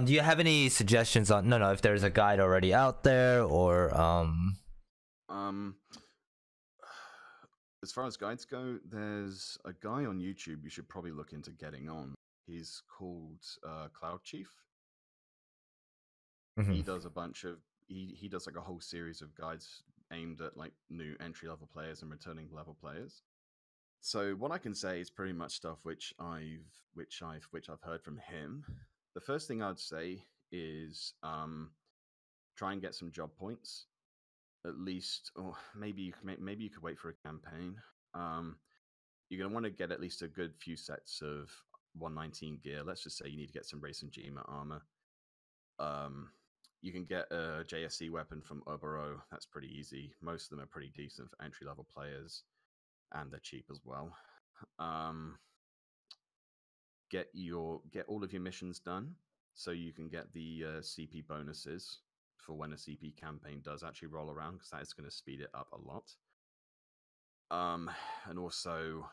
Do you have any suggestions on no if there's a guide already out there or as far as guides go, there's a guy on YouTube you should probably look into getting on. He's called Cloud Chief. He does a bunch of he does like a whole series of guides aimed at like new entry level players and returning level players. So what I can say is pretty much stuff which I've heard from him. The first thing I'd say is try and get some job points, at least, or maybe you could wait for a campaign. You're gonna want to get at least a good few sets of 119 gear. Let's just say you need to get some Race and Jima armor. You can get a JSC weapon from Oboro. That's pretty easy. Most of them are pretty decent for entry level players, and they're cheap as well. Get all of your missions done, so you can get the CP bonuses for when a CP campaign does actually roll around, because that is going to speed it up a lot. And also,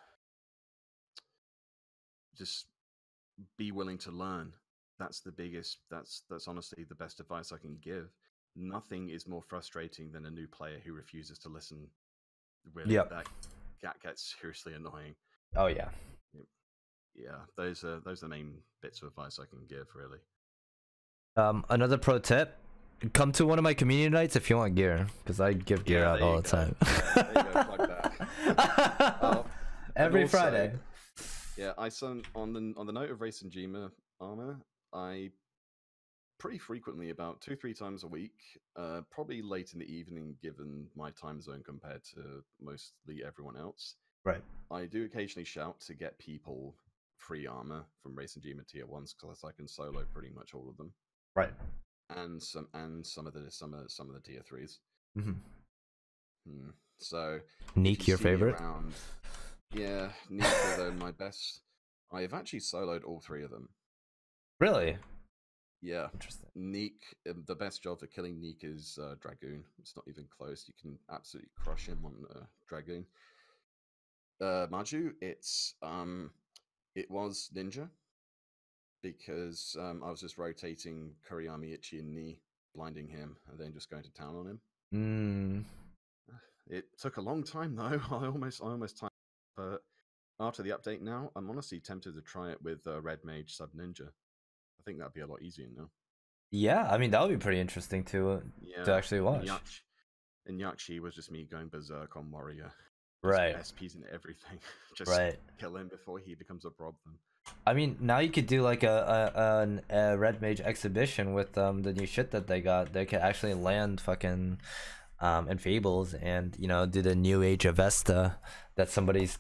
just be willing to learn. That's the biggest. That's honestly the best advice I can give. Nothing is more frustrating than a new player who refuses to listen. Really, that gets seriously annoying. Oh yeah. Yeah, those are the main bits of advice I can give, really. Another pro tip: come to one of my community nights if you want gear, because I give gear out all the time. There you go, plug that. Every also, Friday. Yeah, on the note of Race and Jima armor, I pretty frequently, about 2-3 times a week, probably late in the evening, given my time zone compared to mostly everyone else. Right. I do occasionally shout to get people free armor from Race and Gema tier 1s, because I can solo pretty much all of them. Right. And some of the tier 3s. Mm-hmm. So Neek, your favorite? Around, yeah, Neek are my best. I've actually soloed all 3 of them. Really? Yeah. Interesting. Neek, the best job for killing Neek is Dragoon. It's not even close. You can absolutely crush him on Dragoon. Maju, it was Ninja, because I was just rotating Kuriyami, Ichi, and Ni, blinding him, and then just going to town on him. It took a long time though. I almost timed, but after the update now, I'm honestly tempted to try it with Red Mage Sub Ninja. I think that'd be a lot easier now. Yeah, I mean that would be pretty interesting to actually watch. And Yakshi was just me going berserk on Warrior. Right. SPs and everything. Just kill him before he becomes a problem. I mean, now you could do like a Red Mage exhibition with the new shit that they got. They could actually land fucking Enfeebles and, you know, do the new age of Vesta that somebody's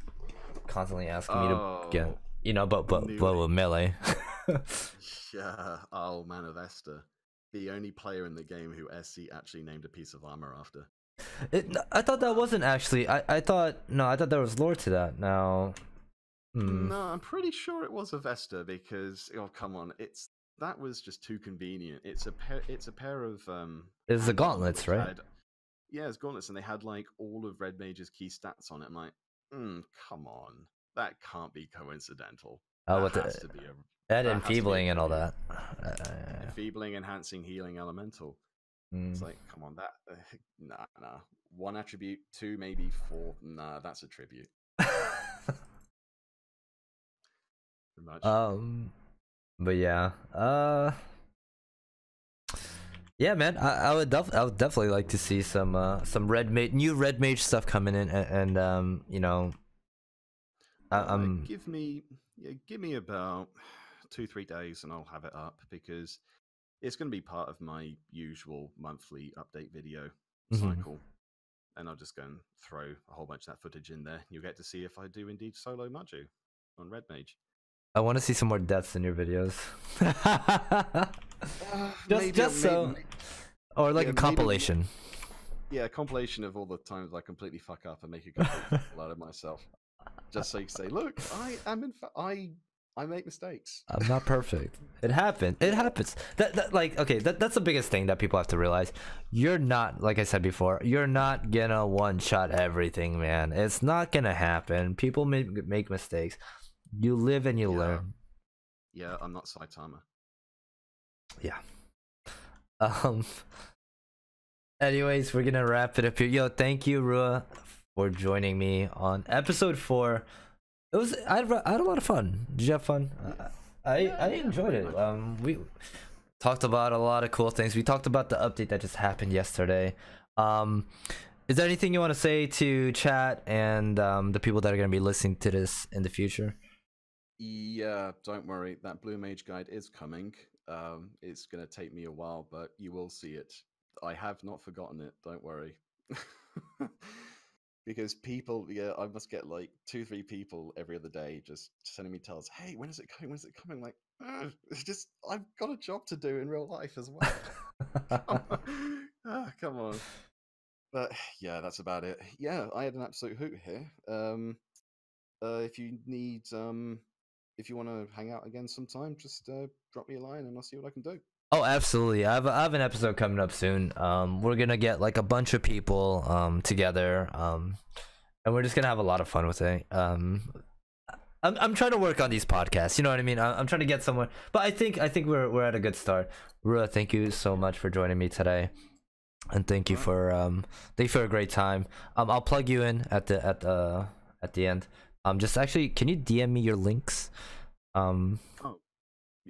constantly asking me to get. You know, but with melee. Yeah. Oh man, Avesta, the only player in the game who SC actually named a piece of armor after. I thought that wasn't actually. I thought there was lore to that. Now, no, I'm pretty sure it was Avesta, because come on, that was just too convenient. It's a pair of it's the gauntlets, right? Yeah, it's gauntlets, and they had like all of Red Mage's key stats on it. I'm like, come on, that can't be coincidental. That has to be That That has to be a enfeebling and all tribute. that. Enfeebling, enhancing, healing, elemental. It's like, come on, that nah. One attribute, two, maybe four. Nah, that's a tribute. Pretty much. But yeah, yeah, man. I would definitely like to see some new red mage stuff coming in, and you know, I'm give me about 2-3 days, and I'll have it up because it's going to be part of my usual monthly update video cycle. And I'll just go and throw a whole bunch of that footage in there. You'll get to see if I do indeed solo Maju on Red Mage. I want to see some more deaths in your videos. Or like a compilation. Yeah, a compilation of all the times I completely fuck up and make a complete fool out of myself. Just so you say, look, I make mistakes. I'm not perfect. It happens. It happens. That's the biggest thing that people have to realize. You're not, like I said before, you're not gonna one-shot everything, man. It's not gonna happen. People make mistakes. You live and you learn. Yeah, I'm not Saitama. Yeah. Anyways, we're gonna wrap it up here. Yo, thank you, Rua, for joining me on episode 4. I had a lot of fun. Did you have fun? I enjoyed it. We talked about a lot of cool things. We talked about the update that just happened yesterday. Is there anything you want to say to chat and the people that are going to be listening to this in the future? Yeah, don't worry. That Blue Mage guide is coming. It's going to take me a while, but you will see it. I have not forgotten it. Don't worry. Because people, I must get like 2-3 people every other day just sending me tells, hey, when is it coming? When is it coming? Like, it's just, I've got a job to do in real life as well. Come on. But yeah, that's about it. Yeah, I had an absolute hoot here. If you need, if you want to hang out again sometime, just drop me a line and I'll see what I can do. Oh, absolutely. I have an episode coming up soon. We're gonna get like a bunch of people together, and we're just gonna have a lot of fun with it. I'm trying to work on these podcasts. You know what I mean? I'm trying to get somewhere, but I think we're at a good start. Rua, thank you so much for joining me today, and thank you for a great time. I'll plug you in at the end. Just actually, can you DM me your links?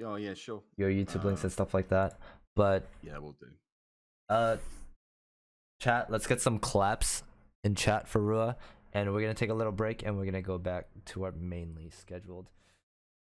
Oh yeah, sure. Your YouTube links and stuff like that. But yeah, we'll do. Chat, let's get some claps in chat for Rua, and we're gonna take a little break and we're gonna go back to our mainly scheduled